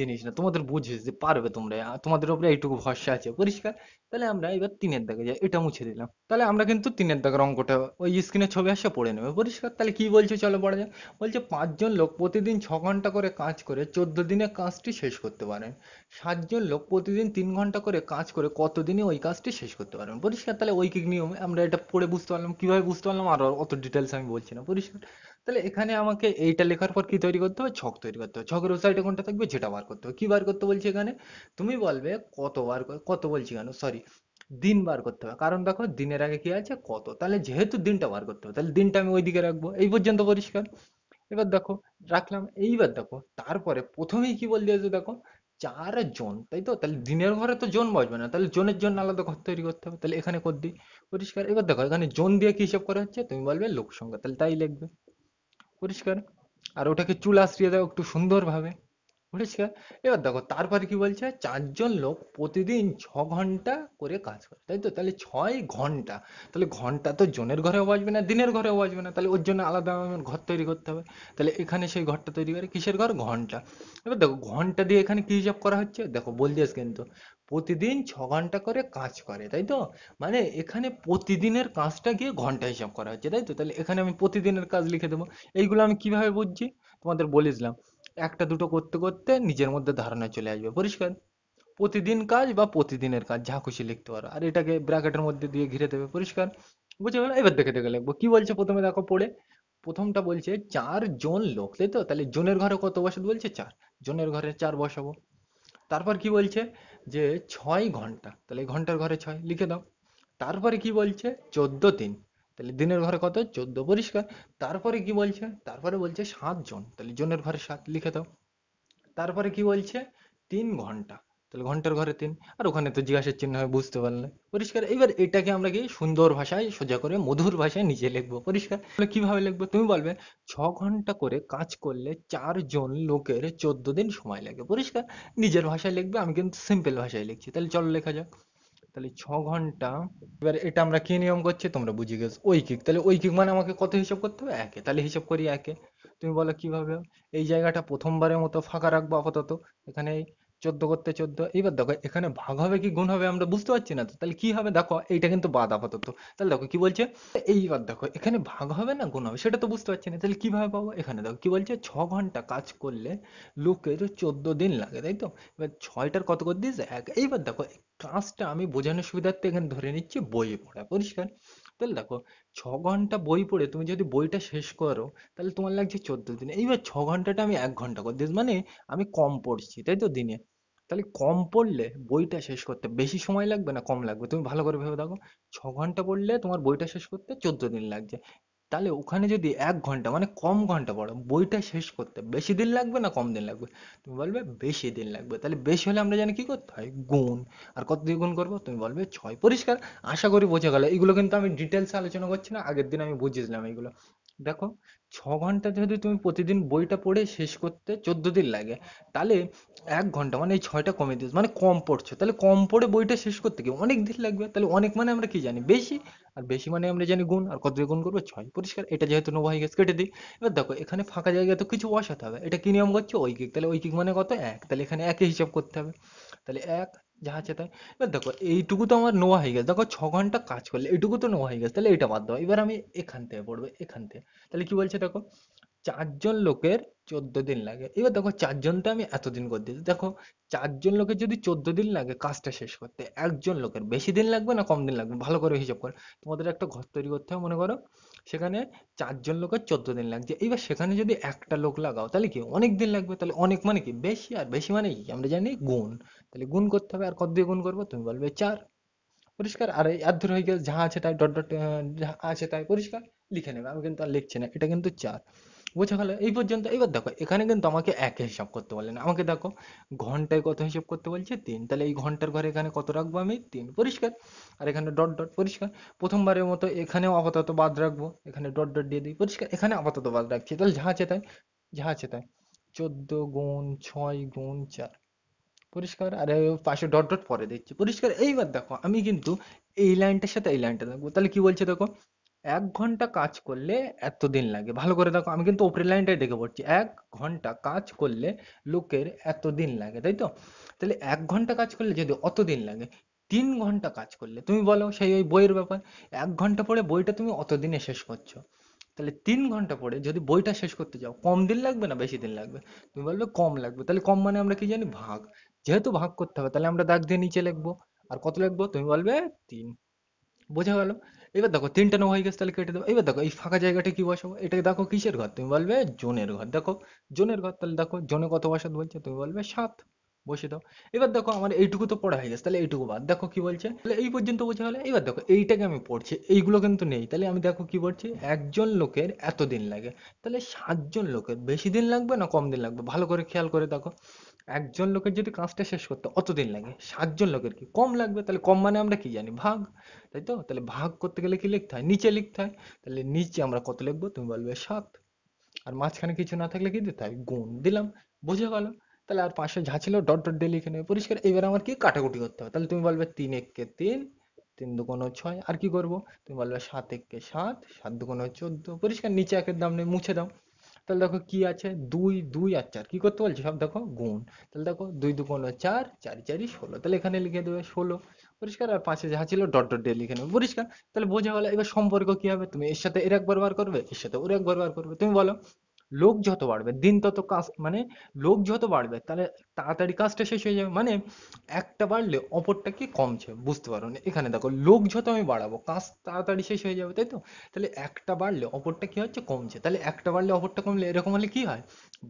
জিনিস না, তোমাদের বুঝে যে পারবে তোমরা, তোমাদের উপরে এইটুকু ভরসা আছে। পরিষ্কার। তাহলে আমরা এবার তিনের দাগে যাই, এটা মুছে দিলাম। তাহলে আমরা কিন্তু তিনের দাগের অঙ্কটা ওই স্ক্রিনে ছবি আসে পড়ে নেবে। পরিষ্কার। তাহলে কি বলছে চলো পড়া যাক। বলছে 5 জন লোক প্রতিদিন 6 ঘন্টা করে কাজ করে 14 দিনে কাজটি শেষ করতে পারেন। 7 জন লোক প্রতিদিন 3 ঘন্টা করে কাজ করে কত দিনে ওই কাজটি শেষ করতে পারবেন। পরিষ্কার। তাহলে ঐকিক নিয়মে আমরা এটা পড়ে বুঝতে পারলাম। কিভাবে বুঝতে পারলাম আর অত ডিটেলস আমি বলছি না। পরিষ্কার। তাহলে এখানে আমাকে এইটা লেখার পর কি তৈরি করতে হবে, ছক তৈরি করতে হবে। ছকের ও সাইডে কোনটা থাকবে, যেটা বার করতে হবে। কি বার করতে বলছি এখানে, তুমি বলবে কত বলছি কেন, সরি, দিন বার করতে হবে। কারণ দেখো দিনের আগে কি আছে, কত, তাহলে যেহেতু দিনটা বার করতে হবে, তাহলে দিনটা আমি ওইদিকে রাখবো। এই পর্যন্ত পরিষ্কার। এবার দেখো রাখলাম। এইবার দেখো তারপরে প্রথমেই কি বল দিয়েছে দেখো, 4 জন, তাই তো? তাহলে দিনের ঘরে তো জন বসবে না, তাহলে জনের জন্য আলাদা ঘর তৈরি করতে হবে। তাহলে এখানে কর দিই। পরিষ্কার? এবার দেখো এখানে জন দিয়ে কি হিসাব করা হচ্ছে, তুমি বলবে লোক সংখ্যা, তাহলে তাই লিখবে। পরিষ্কার? আর ওটাকে চুল আশ্রিয়ে দাও একটু সুন্দরভাবে। পরিষ্কার? এবার দেখো তারপরে কি বলছে, 4 জন লোক প্রতিদিন 6 ঘন্টা করে কাজ করে, তাই তো? তাহলে 6 ঘন্টা, তাহলে ঘন্টা তো জনের ঘরেও বাজবে না, দিনের ঘরেও বাজবে না, তাহলে ওর জন্য আলাদা আমার ঘর তৈরি করতে হবে। তাহলে এখানে সেই ঘরটা তৈরি করে কিসের ঘর, ঘন্টা। এবার দেখো ঘন্টা দিয়ে এখানে কি হিসাব করা হচ্ছে, দেখো বলছিস কিন্তু প্রতিদিন 6 ঘন্টা করে কাজ করে, তাই তো? মানে এখানে প্রতিদিনের কাজটা গিয়ে ঘন্টা হিসাব করা হচ্ছে, তাই তো? তাহলে এখানে আমি প্রতিদিনের কাজ লিখে দেবো। এইগুলো আমি কিভাবে বুঝছি, তোমাদের বলেছিলাম, একটা দুটো করতে করতে নিজের মধ্যে ধারণা চলে আসবে। পরিষ্কার? প্রতিদিন কাজ বা প্রতিদিনের কাজ যা খুশি লিখতে পারো, আর এটাকে ব্র্যাকেটের মধ্যে দিয়ে ঘিরে দেবে। পরিষ্কার? বুঝে গেল? এবার দেখে দেখে লিখবো কি বলছে, প্রথমে দেখো পড়ে। প্রথমটা বলছে 4 জন লোক, তাই তো? তাহলে জনের ঘরে কত বসাতে বলছে, 4। জনের ঘরে 4 বসাবো। তারপর কি বলছে যে 6 ঘন্টা, তাহলে এই ঘন্টার ঘরে 6 লিখে দাও। তারপরে কি বলছে 14 দিন, তাহলে দিনের ঘরে কত, 14। পরিষ্কার? তারপরে কি বলছে, তারপরে বলছে 7 জন, তাহলে জনের ঘরে 7 লিখে দাও। তারপরে কি বলছে 3 ঘন্টা, তাহলে ঘন্টার ঘরে 3। আর ওখানে তো জিজ্ঞাসার চিহ্ন হয়, বুঝতে পারলে? পরিষ্কার? এবার এটাকে আমরা কি সুন্দর ভাষায় সোজা করে মধুর ভাষায় নিচে লিখবো। পরিষ্কার? তাহলে কিভাবে লিখবো, তুমি বলবে 6 ঘন্টা করে কাজ করলে 4 জন লোকের 14 দিন সময় লাগে। পরিষ্কার? নিজের ভাষায় লিখবে, আমি কিন্তু সিম্পল ভাষায় লিখছি। তাহলে চলো লেখা যাক। তাহলে 6 ঘন্টা। এবার এটা আমরা কি নিয়ম করছি তোমরা বুঝে গেছো, ঐকিক। তাহলে ঐকিক মানে আমাকে কত হিসাব করতে হবে, একে। তাহলে হিসাব করি একে। তুমি বলো কিভাবে। এই জায়গাটা প্রথমবারের মতো ফাঁকা রাখবো আপাতত। এখানে 14 করতে 14। এবার দেখো এখানে ভাগ হবে কি গুণ হবে আমরা বুঝতে পারছি না তো, তাহলে কি হবে দেখো, এইটা কিন্তু বাদ আপাতত। তাহলে দেখো কি বলছে, এইবার দেখো এখানে ভাগ হবে না গুণ হবে, সেটা তো বুঝতে পারছি না, তাহলে কিভাবে পাবো। এখানে দেখো কি বলছে, 6 ঘন্টা কাজ করলে লোকের 14 দিন লাগে, তাই তো? এবার ছয়টার কত করে দিয়েছে, এক। এইবার দেখো কাজটা আমি বোঝানোর সুবিধার্থে এখানে ধরে নিচ্ছি বই পড়া। পরিষ্কার? তাহলে দেখো 6 ঘন্টা বই পড়ে তুমি যদি বইটা শেষ করো, তাহলে তোমার লাগছে 14 দিন। এইবার 6 ঘন্টাটা আমি 1 ঘন্টা করে দিয়েছি, মানে আমি কম পড়ছি, তাই তো, দিনে। তাহলে কম পড়লে বইটা শেষ করতে বেশি সময় লাগবে না কম লাগবে, তুমি ভালো করে ভেবে দেখো। 6 ঘন্টা পড়লে তোমার বইটা শেষ করতে 14 দিন লাগছে। তাহলে ওখানে যদি 1 ঘন্টা মানে কম ঘন্টা পড়ো, বইটা শেষ করতে বেশি দিন লাগবে না কম দিন লাগবে, তুমি বলবে বেশি দিন লাগবে। তাহলে বেশি হলে আমরা জানি কি করতে হয়, গুণ। আর কত দিয়ে গুণ করবো, তুমি বলবে 6। পরিষ্কার? আশা করি বোঝা গেল। এগুলো কিন্তু আমি ডিটেলস আলোচনা করছি না, আগের দিন আমি বুঝিয়েছিলাম এগুলো। দেখো 6 ঘন্টা যদি তুমি প্রতিদিন বইটা পড়ে শেষ করতে 14 দিন লাগে, তাহলে 1 ঘন্টা মানে এই 6টা কমে দিস, মানে কম পড়ছো, তাহলে কম পড়ে বইটা শেষ করতে কি অনেক দিন লাগবে। তাহলে অনেক মানে আমরা কি জানি, বেশি। আর বেশি মানে আমরা জানি গুণ। আর কত দিয়ে গুণ করবো, 6। পরিষ্কার? এটা যেহেতু নো হয়ে গেছে কেটে দিই। এবার দেখো এখানে ফাঁকা জায়গায় তো কিছু বসাতে হবে, এটা কি নিয়ম করছে, ঐকিক। তাহলে ঐকিক মানে কত, 1। তাহলে এখানে একে হিসাব করতে হবে। তাহলে 1 যা আছে তাই। এবার দেখো এইটুকু তো আমার নোয়া হয়ে গেছে, দেখো 6 ঘন্টা কাজ করলে এইটুকু তো নোয়া হয়ে গেছে, তাহলে এটা বাদ দাও। এবার আমি এখান থেকে পড়বো, এখান থেকে। তাহলে কি বলছে দেখো, 4 জন লোকের 14 দিন লাগে। এবার দেখো 4 জনটা আমি এতদিন করে দিয়েছি, দেখো 4 জন লোকের যদি 14 দিন লাগে কাজটা শেষ করতে, 1 জন লোকের বেশি দিন লাগবে না কম দিন লাগবে, ভালো করে হিসাব করো। তোমাদের একটা ঘর তৈরি করতে হবে মনে করো, সেখানে 4 জন লোকের 14 দিন লাগছে। এবার সেখানে যদি একটা লোক লাগাও তাহলে কি অনেক দিন লাগবে, তাহলে অনেক মানে কি বেশি, আর বেশি মানে কি আমরা জানি গুণ। তাহলে গুণ করতে হবে, আর কত দিয়ে গুণ করবো, তুমি বলবে 4। পরিষ্কার? আর এই আর ধরে হয়ে গেছে যা আছে তাই, ডট ডট যা আছে তাই। পরিষ্কার? লিখে নেবে, আমি কিন্তু আর লিখছি না, এটা কিন্তু 4। বোঝা গেল এই পর্যন্ত? এবার দেখো এখানে কিন্তু আমাকে একে হিসাব করতে বললেন, আমাকে দেখো ঘন্টায় কত হিসাব করতে বলছে, 3। তাহলে এই ঘন্টার ঘরে এখানে কত রাখবো, আমি 3। পরিষ্কার? আর এখানে ডট ডট। পরিষ্কার? প্রথমবারের মতো এখানেও আপাতত বাদ রাখবো, এখানে ডট ডট দিয়ে দিই। পরিষ্কার? এখানে আপাতত বাদ রাখছি, তাহলে যা আছে তাই, যা আছে তাই। 14 গুণ 6 গুণ 4। পরিষ্কার? আর এই পাশে ডট ডট পরে দিচ্ছি। পরিষ্কার? এইবার দেখো আমি কিন্তু এই লাইনটার সাথে এই লাইনটা দেখবো, তাহলে কি বলছে দেখো, 1 ঘন্টা কাজ করলে এত দিন লাগে। ভালো করে দেখো, আমি কিন্তু ওপরের লাইনটাই দেখে পড়ছি, 1 ঘন্টা কাজ করলে লোকের এত দিন লাগে, তাই তো? তাহলে 1 ঘন্টা কাজ করলে যদি অত দিন লাগে, 3 ঘন্টা কাজ করলে, তুমি বলো সেই ওই বইয়ের ব্যাপার, 1 ঘন্টা পড়ে বইটা তুমি অত দিনে শেষ করছো, তাহলে 3 ঘন্টা পড়ে যদি বইটা শেষ করতে যাও কম দিন লাগবে না বেশি দিন লাগবে, তুমি বলবে কম লাগবে। তাহলে কম মানে আমরা কি জানি, ভাগ। যেহেতু ভাগ করতে হবে তাহলে আমরা দাগ দিয়ে নিচে লিখবো। আর কত লিখবো, তুমি বলবে 3। বোঝা গেল? এবার দেখো 3টা নো হয়ে গেছে, তাহলে কেটে দেবো। এবার দেখো এই ফাঁকা জায়গাটা কি বসাবো, এটাকে দেখো কিসের ঘর, তুমি বলবে জনের ঘর। দেখো জনের ঘর, তাহলে দেখো জনে কত বসাতে বলছে, তুমি বলবে 7। বসে দাও। এবার দেখো আমার এইটুকু তো পড়া হয়ে গেছে, তাহলে এইটুকু বাদ। দেখো কি বলছে, তাহলে এই পর্যন্ত বোঝা গেল। এবার দেখো এইটাকে আমি পড়ছি, এইগুলো কিন্তু নেই, তাহলে আমি দেখো কি পড়ছি, 1 জন লোকের এত দিন লাগে। তাহলে 7 জন লোকের বেশি দিন লাগবে না কম দিন লাগবে, ভালো করে খেয়াল করে দেখো। একজন লোকের যদি কাজটা শেষ করতে অতদিন লাগে, 7 জন লোকের কি কম লাগবে? তাহলে কম মানে আমরা কি জানি? ভাগ। তাই তো? তাহলে ভাগ করতে গেলে কি লিখতে হয়? নিচে লিখতে হয়। তাহলে নিচে আমরা কত লিখবো? তুমি বলবে 7। আর মাঝখানে কিছু না থাকলে কি দিতে হয়? গুণ দিলাম। বুঝে গেল? তাহলে আর পাশে যা ছিল ডট ডট দিয়ে লিখে নেবে, পরিষ্কার। এবার আমার কি কাটাকুটি করতে হবে। তাহলে তুমি বলবে 3 একে 3, 3 দুগুণ 6। আর কি করব? তুমি বলবে 7 একে 7, 7 দুগুণ 14, পরিষ্কার। নিচে একের দাম নেই, মুছে দাও। তাহলে দেখো কি আছে? 2 2 আর 4 কি করতে বলছে? সব দেখো গুণ। তাহলে দেখো 2 দুগুণ 4, 4 4 16। তাহলে এখানে লিখে দেবে 16, পরিষ্কার। আর পাশে যা ছিল ডট ডট দিয়ে লিখে নেবে, পরিষ্কার। তাহলে বোঝা গেল। এবার সম্পর্ক কি হবে? তুমি এর সাথে এর একবার বার করবে, এর সাথে ওর একবার বার করবে। তুমি বলো, লোক যত বাড়বে দিন তত কাজ, মানে লোক যত বাড়বে তাহলে তাড়াতাড়ি কাজটা শেষ হয়ে যাবে। মানে একটা বাড়লে অপরটা কি কমছে, বুঝতে পারো না? এখানে দেখো লোক যত আমি বাড়াবো কাজ তাড়াতাড়ি শেষ হয়ে যাবে, তাই তো? তাহলে একটা বাড়লে অপরটা কি হচ্ছে? কমছে। তাহলে একটা বাড়লে অপরটা কমলে এরকম হলে কি হয়?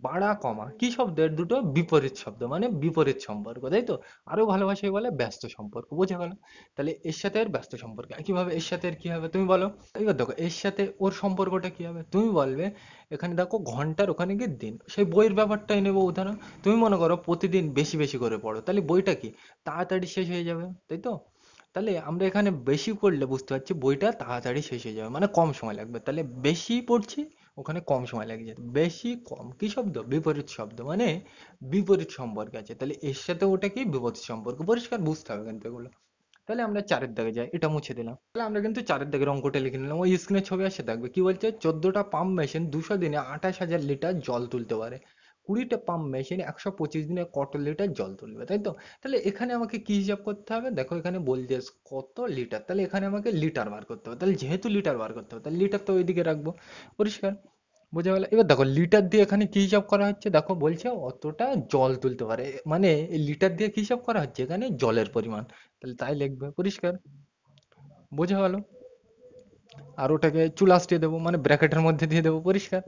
বাড়া কমা কি শব্দের দুটো বিপরীত শব্দ, মানে বিপরীত সম্পর্ক, তাই তো? আরো ভালো ভাষায় বলে ব্যস্ত সম্পর্ক। বোঝা গেল? তাহলে এর সাথে এর ব্যস্ত সম্পর্ক কিভাবে, এর সাথে এর কি হবে তুমি বলো। এবার দেখো এর সাথে ওর সম্পর্কটা কি হবে? তুমি বলবে এখানে দেখো ঘন্টার ওখানে গিয়ে দিন, সেই বইয়ের ব্যাপারটাই নেবো উদাহরণ। তুমি মনে করো প্রতিদিন বেশি বেশি করে পড়ো, তাহলে বইটা কি তাড়াতাড়ি শেষ হয়ে যাবে, তাই তো? তাহলে আমরা এখানে বেশি পড়লে বুঝতে পারছি বইটা তাড়াতাড়ি শেষ হয়ে যাবে, মানে কম সময় লাগবে। তাহলে বেশি পড়ছি, ওখানে কম সময় লেগে যেত। বেশি কম কি শব্দ? বিপরীত শব্দ, মানে বিপরীত সম্পর্ক আছে। তাহলে এর সাথে ওটা কি বিপরীত সম্পর্ক, পরিষ্কার। বুঝতে হবে কিন্তু এগুলো। তাহলে আমরা 4-এর দাগে যাই, এটা মুছে দিলাম। তাহলে আমরা কিন্তু 4-এর দাগের অঙ্কটা লিখে নিলাম। ওই স্ক্রিনে ছবি আসে দেখবে কি বলছে? 14টা পাম্প মেশিন 200 দিনে 28,000 লিটার জল তুলতে পারে। 20টা পাম্প মেশিন 125 দিনে কত লিটার জল তুলবে, তাই তো? তাহলে এখানে আমাকে কি হিসাব করতে হবে? দেখো এখানে বলছে কত লিটার, তাহলে এখানে আমাকে লিটার বার করতে হবে। তাহলে যেহেতু লিটার বার করতে হবে, তাহলে লিটার তো ওইদিকে রাখবো, পরিষ্কার। বোঝা গেল? এবার দেখো লিটার দিয়ে এখানে কি হিসাব করা হচ্ছে? দেখো বলছে অতটা জল তুলতে পারে, মানে এই লিটার দিয়ে কি হিসাব করা হচ্ছে? এখানে জলের পরিমাণ। তাহলে তাই লিখবে, পরিষ্কার। বোঝা গেল? আর ওটাকে চুলাস দিয়ে দেবো, মানে ব্র্যাকেটের মধ্যে দিয়ে দেবো, পরিষ্কার।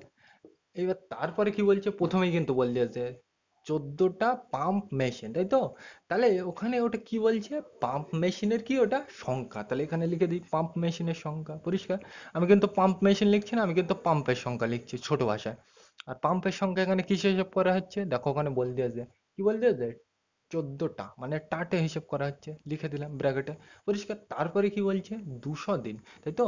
এইবার তারপরে কি বলছে? প্রথমেই কিন্তু বল দিয়েছে 14টা পাম্প মেশিন, তাই তো? তাহলে ওখানে ওটা কি বলছে? পাম্প মেশিনের কি ওটা সংখ্যা। তাহলে এখানে লিখে দিই পাম্প মেশিনের সংখ্যা, পরিষ্কার। আমি কিন্তু পাম্প মেশিন লিখছি না, আমি কিন্তু পাম্পের সংখ্যা লিখছি ছোট ভাষায়। আর পাম্পের সংখ্যা এখানে কিসে হিসাব করা হচ্ছে? দেখো ওখানে বল দিয়েছে, কি বল দিয়েছে? 14টা, মানে টাটে হিসাব করা হচ্ছে, লিখে দিলাম ব্র্যাকেটে, পরিষ্কার। তারপরে কি বলছে? 200 দিন, তাই তো?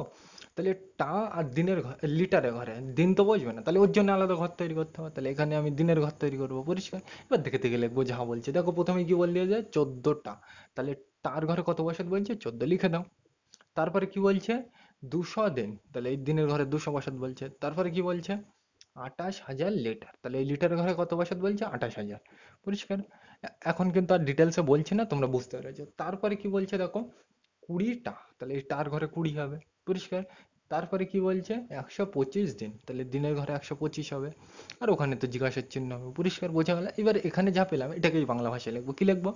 তাহলে টা আর দিনের ঘর, লিটারে ঘরে দিন তো বসবে না, তাহলে ওর জন্য আলাদা ঘর তৈরি করতে হবে। তাহলে এখানে আমি দিনের ঘর তৈরি করবো, পরিষ্কার। এবার দেখে দেখে লিখবো যা বলছে। দেখো প্রথমে কি বললে যে 14টা, তাহলে তার ঘরে কত বসাতে বলছে? 14 লিখে দাও। তারপরে কি বলছে? 200 দিন, তাহলে এই দিনের ঘরে 200 বসাতে বলছে। তারপরে কি বলছে? 28,000 লিটার, তাহলে এই লিটারের ঘরে কত বসাতে বলছে? 28,000, পরিষ্কার। এখন কিন্তু আর ডিটেলসে বলছি না, তোমরা বুঝতে পেরেছো। তারপরে কি বলছে দেখো? 20টা, তাহলে এই টার ঘরে 20 হবে, পরিষ্কার। তারপরে কি বলছে? 125 দিন, তাহলে দিনের ঘরে 125 হবে। আর ওখানে তো জিজ্ঞাসার চিহ্ন হবে, পরিষ্কার। বোঝা গেল? এবার এখানে যা পেলাম এটাকেই বাংলা ভাষায় লিখবো। কি লিখবো?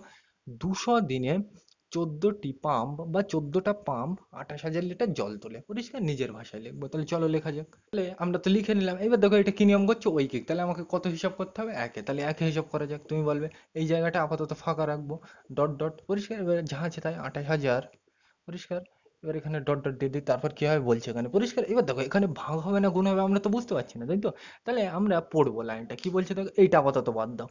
200 দিনে 14টি পাম্প বা 14টা পাম্প 28,000 লিটার জল তোলে, পরিষ্কার। নিজের ভাষায় লিখবো। তাহলে চলো লেখা যাক। তাহলে আমরা তো লিখে নিলাম। এবার দেখো এটা কি নিয়ম করছে? ঐকিক। তাহলে আমাকে কত হিসাব করতে হবে? একে। তাহলে একে হিসাব করা যাক। তুমি বলবে এই জায়গাটা আপাতত ফাঁকা রাখবো, ডট ডট, পরিষ্কার। এবার যা আছে তাই 28,000, পরিষ্কার। এবার এখানে ডট ডট দিয়ে দিই, তারপর কি হবে বলছে এখানে, পরিষ্কার। এবার দেখো এখানে ভাগ হবে না গুণ হবে আমরা তো বুঝতে পারছি না, তাই তো? তাহলে আমরা পড়বো লাইনটা, কি বলছে দেখো, এইটা আপাতত বাদ দাও।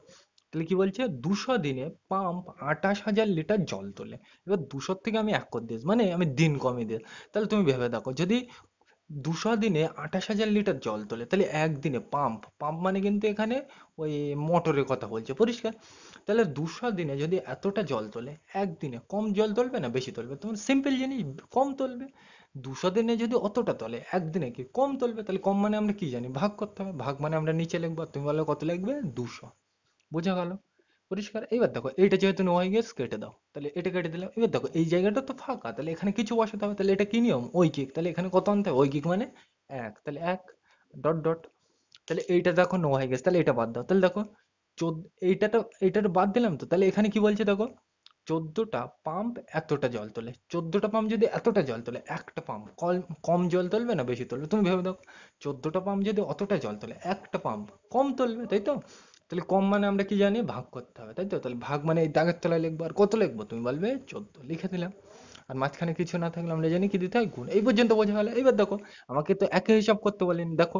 তাহলে কি বলছে? 200 দিনে পাম্প 28,000 লিটার জল তোলে। এবার 200 থেকে আমি এক করে দিয়েছি, মানে আমি দিন কমিয়ে দিই। তাহলে তুমি ভেবে দেখো, যদি 200 দিনে 28,000 লিটার জল তোলে, তাহলে একদিনে পাম্প পাম্প মানে কিন্তু এখানে ওই মোটরের কথা বলছে, পরিষ্কার। তাহলে 200 দিনে যদি এতটা জল তোলে, একদিনে কম জল তুলবে না বেশি তুলবে? তোমার সিম্পল জিনিস, কম তুলবে। 200 দিনে যদি অতটা তোলে, একদিনে কি কম তুলবে? তাহলে কম মানে আমরা কি জানি? ভাগ করতে হবে। ভাগ মানে আমরা নিচে লিখবো, তুমি বলো কত লিখবে? 200। বোঝা গেল? পরিষ্কার। এবার দেখো এইটা যেহেতু নেওয়া হয়ে গেছে, কেটে দাও। তাহলে এটা কেটে দিলাম। এবার দেখো এই জায়গাটা তো ফাঁকা, তাহলে এখানে কিছু বসাতে হবে। তাহলে এটা কি নিয়ম? ঐকিক। তাহলে এখানে কত আনতে হবে? ঐকিক মানে এক, তাহলে এক, ডট ডট। তাহলে এইটা দেখো নেওয়া হয়ে গেছে, তাহলে এটা বাদ দাও। তাহলে দেখো এইটা তো বাদ দিলাম তো। তাহলে এখানে কি বলছে দেখো? 14টা পাম্প এতটা জল তোলে। 14টা পাম্প যদি এতটা জল তোলে, একটা পাম্প কম জল তুলবে না বেশি তুলবে? তুমি ভেবে দেখো, 14টা পাম্প যদি অতটা জল তোলে, একটা পাম্প কম তুলবে, তাই তো? তাহলে কম মানে আমরা কি জানি? ভাগ করতে হবে, তাই তো? তাহলে ভাগ মানে এই দাগের তলায় লিখবো। আর কত লিখবো? তুমি বলবে 14, লিখে দিলাম। আর মাঝখানে কিছু না থাকলে আমরা জানি কি দিতে হয়? গুণ। এই পর্যন্ত বোঝা গেল? এবার দেখো আমাকে তো একে হিসাব করতে বলেন, দেখো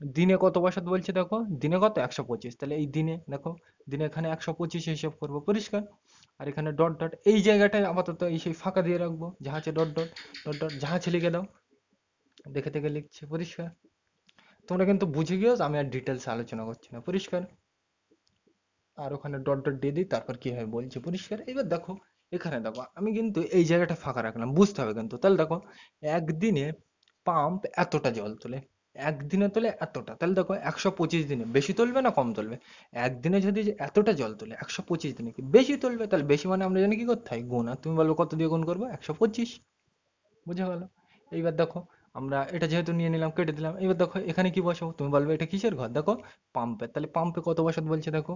দিনে কত বসাতে বলছে দেখো, দিনে কত 125, তাহলে এই দিনে দেখো, দিনে এখানে 125 হিসাব করবো, পরিষ্কার। আর এখানে ডট ডট এই জায়গাটায় আপাতত এই সেই ফাঁকা দিয়ে রাখবো, যাহা আছে ডট ডট ডট ডট, যাহা আছে লিখে দাও, দেখে দেখে লিখছে, পরিষ্কার। তোমরা কিন্তু বুঝে গিয়েও, আমি আর ডিটেলস আলোচনা করছি না, পরিষ্কার। আর ওখানে ডট ডট দিয়ে দিই, তারপর কি হয় বলছে, পরিষ্কার। এবার দেখো, এখানে দেখো আমি কিন্তু এই জায়গাটা ফাঁকা রাখলাম, বুঝতে হবে কিন্তু। তাহলে দেখো, একদিনে পাম্প এতটা জল তোলে, একদিনে তোলে এতটা, তাহলে দেখো 125 দিনে বেশি তুলবে না কম তুলবে? একদিনে যদি যে এতটা জল তোলে, 125 দিনে কি বেশি তুলবে? তাহলে বেশি মানে আমরা জানি কি করতে হয়, গুণ। আর তুমি বলবো কত দিয়ে গুণ করবো? 125। বুঝা গেল? এইবার দেখো, আমরা এটা যেহেতু নিয়ে নিলাম, কেটে দিলাম। এবার দেখো এখানে কি বসাবো, তুমি বলবে এটা কিসের ঘর, দেখো পাম্পের। তাহলে পাম্পে কত বসাতে বলছে দেখো,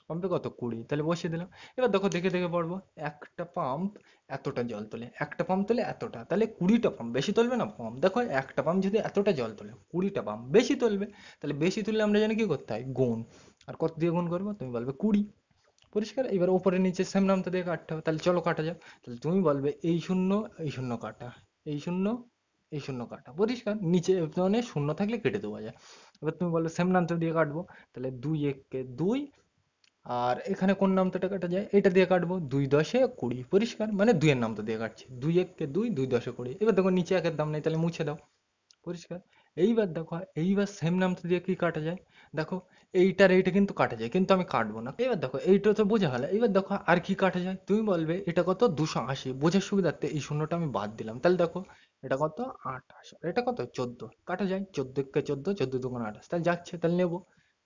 পাম্পে কত 20, তাহলে বসিয়ে দিলাম। এবার দেখো দেখে দেখে পড়বো, একটা পাম্প এতটা জল তোলে, একটা পাম্প তোলে এতটা, তাহলে 20টা পাম্প বেশি তুলবে না কম? দেখো একটা পাম্প যদি এতটা জল তোলে, 20টা পাম্প বেশি তুলবে। তাহলে বেশি তুললে আমরা জানি কি করতে হয়, গুণ। আর কত দিয়ে গুণ করবো, তুমি বলবে 20, পরিষ্কার। এবার ওপরে নিচে সেম নামতা দিয়ে কাটতে হবে, তাহলে চলো কাটা যাক। তাহলে তুমি বলবে এই শূন্য, এই শূন্য কাটা, এই শূন্য, এই শূন্য কাটা, পরিষ্কার। নিচে মানে শূন্য থাকলে কেটে দেওয়া যায়। এবার তুমি বলবে সেম নামতা দিয়ে কাটবো, তাহলে 2 × 1 = 2। আর এখানে কোন নামতাটা কাটা যায়, এটা দিয়ে কাটবো, 2×10 = 20, পরিষ্কার। মানে 2 এর নামতা দিয়ে কাটছি, 2 × 1 = 2, 2×10 = 20। এবার দেখো নিচে একের দাম নেই, তাহলে মুছে দাও, পরিষ্কার। এইবার দেখো, এইবার সেম নামতা দিয়ে কি কাটা যায়, দেখো এইটার এইটা কিন্তু কাটা যায়, কিন্তু আমি কাটবো না। এবার দেখো এইটা তো বোঝা গেল। এবার দেখো আর কি কাটা যায়, তুমি বলবে এটা কত, 280, বোঝার সুবিধার্থে এই শূন্যটা আমি বাদ দিলাম। তাহলে দেখো এটা কত, 28, আর এটা কত, 14, কাটা যায়। 14 × 14, 14×2 = 28, তাহলে যাচ্ছে, তাহলে নেবো।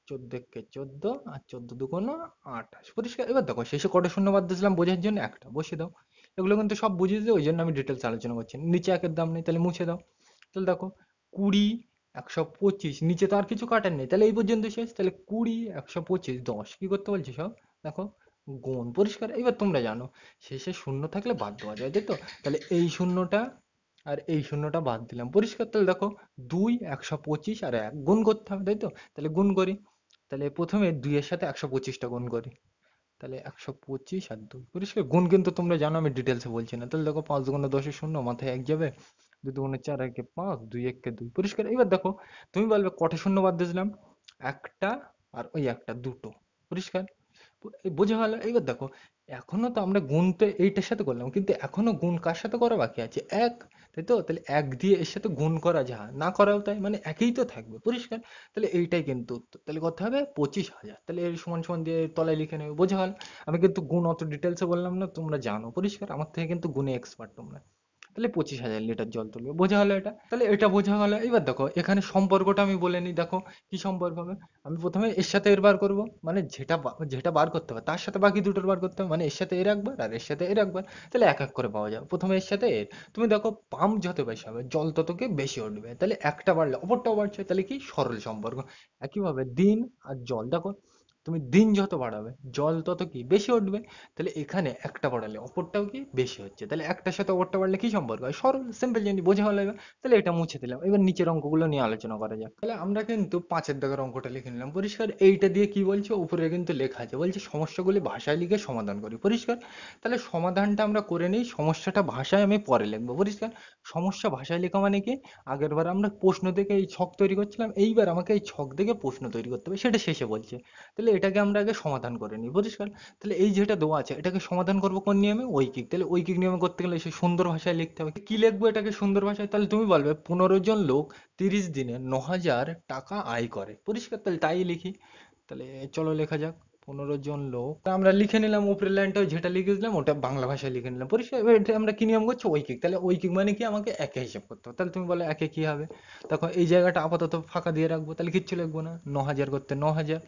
14 × 14, আর 14×2 = 28, পরিষ্কার। এবার দেখো শেষে কটা শূন্য বাদ দিয়েছিলাম বোঝার জন্য, একটা, বসিয়ে দাও। এগুলো কিন্তু সব বুঝিয়ে দিই, ওই জন্য আমি ডিটেলস আলোচনা করছি না। নিচে একের দাম নেই, তাহলে মুছে দাও। তাহলে দেখো 20, 125, নিচে তো আর কিছু কাটার নেই, তাহলে এই পর্যন্ত শেষ। তাহলে 20, 125, 10 কি করতে বলছে সব, দেখো গুণ, পরিষ্কার। এবার তোমরা জানো শেষে শূন্য থাকলে বাদ দেওয়া যায়, তাই তো? তাহলে এই শূন্যটা আর এই শূন্যটা বাদ দিলাম, পরিষ্কার। তাহলে দেখো 2, 125 আর 1 গুণ করতে হবে, তাই তো? তাহলে গুণ করি। তাহলে প্রথমে 2 এর সাথে 125টা গুণ করি, তাহলে 125 আর 2, পরিষ্কার। গুণ কিন্তু তোমরা জানো, আমি ডিটেলসে বলছি না। তাহলে দেখো 5×10 = 0, মাথায় 1 যাবে। 2×4 = 5, 2×1 = 2, পরিষ্কার। এবার দেখো তুমি বলবে কটা শূন্য বাদ দিয়েছিলাম, একটা, আর ওই একটা, দুটো, পরিষ্কার। এই বোঝা গেল? এইবার দেখো, এখনো তো আমরা গুণ তো এইটার সাথে করলাম, কিন্তু এখনো গুণ কার সাথে করা বাকি আছে, এক, তাই তো? তাহলে এক দিয়ে এর সাথে গুণ করা যা না করাও তাই, মানে একই তো থাকবে, পরিষ্কার। তাহলে এইটাই কিন্তু উত্তর। তাহলে করতে হবে 25,000, তাহলে এর সমান সমান দিয়ে তলায় লিখে নেবে, বোঝা গেল? আমি কিন্তু গুণ অত ডিটেলসে বললাম না, তোমরা জানো, পরিষ্কার। আমার থেকে কিন্তু গুণে এক্সপার্ট তোমরা। তাহলে 25,000 লিটার জল তুলবে, বোঝা গেল এটা? তাহলে এটা বোঝা গেল। এবার দেখো এখানে সম্পর্কটা আমি বলে নিই, দেখো কি সম্পর্ক হবে। আমি প্রথমে এর সাথে এর বার করব, মানে যেটা যেটা বার করতে হবে তার সাথে বাকি দুটোর বার করতে হবে, মানে এর সাথে এর একবার আর এর সাথে এর একবার। তাহলে এক এক করে পাওয়া যাবে। প্রথমে এর সাথে এর, তুমি দেখো পাম্প যত বেশি হবে জল ততকে বেশি উঠবে, তাহলে একটা বাড়লে অপরটাও বাড়ছে, তাহলে কি সরল সম্পর্ক। একইভাবে দিন আর জল, দেখো তুমি দিন যত বাড়াবে জল তত কি বেশি উঠবে, তাহলে এখানে একটা বাড়ালে অপরটাও কি বেশি হচ্ছে, তাহলে একটার সাথে অপরটা বাড়লে কি সম্পর্ক হয়, সরল, সিম্পল জিনিস, বোঝা হলো এবার? তাহলে এটা মুছে দিলাম। এবার নিচের অঙ্কগুলো নিয়ে আলোচনা করা যাক। তাহলে আমরা কিন্তু 5-এর দাগের অঙ্কটা লিখে নিলাম, পরিষ্কার। এইটা দিয়ে কি বলছে, উপরে কিন্তু লেখা আছে, বলছে সমস্যাগুলি ভাষায় লিখে সমাধান করি, পরিষ্কার। তাহলে সমাধানটা আমরা করে নিই, সমস্যাটা ভাষায় আমি পরে লিখবো, পরিষ্কার। সমস্যা ভাষায় লেখা মানে কি, আগের বার আমরা প্রশ্ন থেকে এই ছক তৈরি করছিলাম, এইবার আমাকে এই ছক থেকে প্রশ্ন তৈরি করতে হবে, সেটা শেষে বলছে। তাহলে এটাকে আমরা আগে সমাধান করে নিই, পরিষ্কার। তাহলে এই যেটা দেওয়া আছে এটাকে সমাধান করবো কোন নিয়মে, ঐকিক। তাহলে ঐকিক নিয়মে করতে গেলে সে সুন্দর ভাষায় লিখতে হবে। কি লিখবো এটাকে সুন্দর ভাষায়, তাহলে তুমি বলবে 15 জন লোক 30 দিনে 9,000 টাকা আয় করে, পরিষ্কার। তাহলে তাই লিখি। তাহলে চলো লেখা যাক। 15 জন লোক, তা আমরা লিখে নিলাম, উপরের লাইনটা যেটা লিখেছিলাম ওটা বাংলা ভাষায় লিখে নিলাম, পরিষ্কার। এবার এটা আমরা কি নিয়ম করছি, ঐকিক। তাহলে ঐকিক মানে কি, আমাকে একে হিসাব করতে হবে। তাহলে তুমি বলো একে কি হবে, দেখো এই জায়গাটা আপাতত ফাঁকা দিয়ে রাখবো, তাহলে কিচ্ছু লিখবো না, 9,000 করতে 9,000,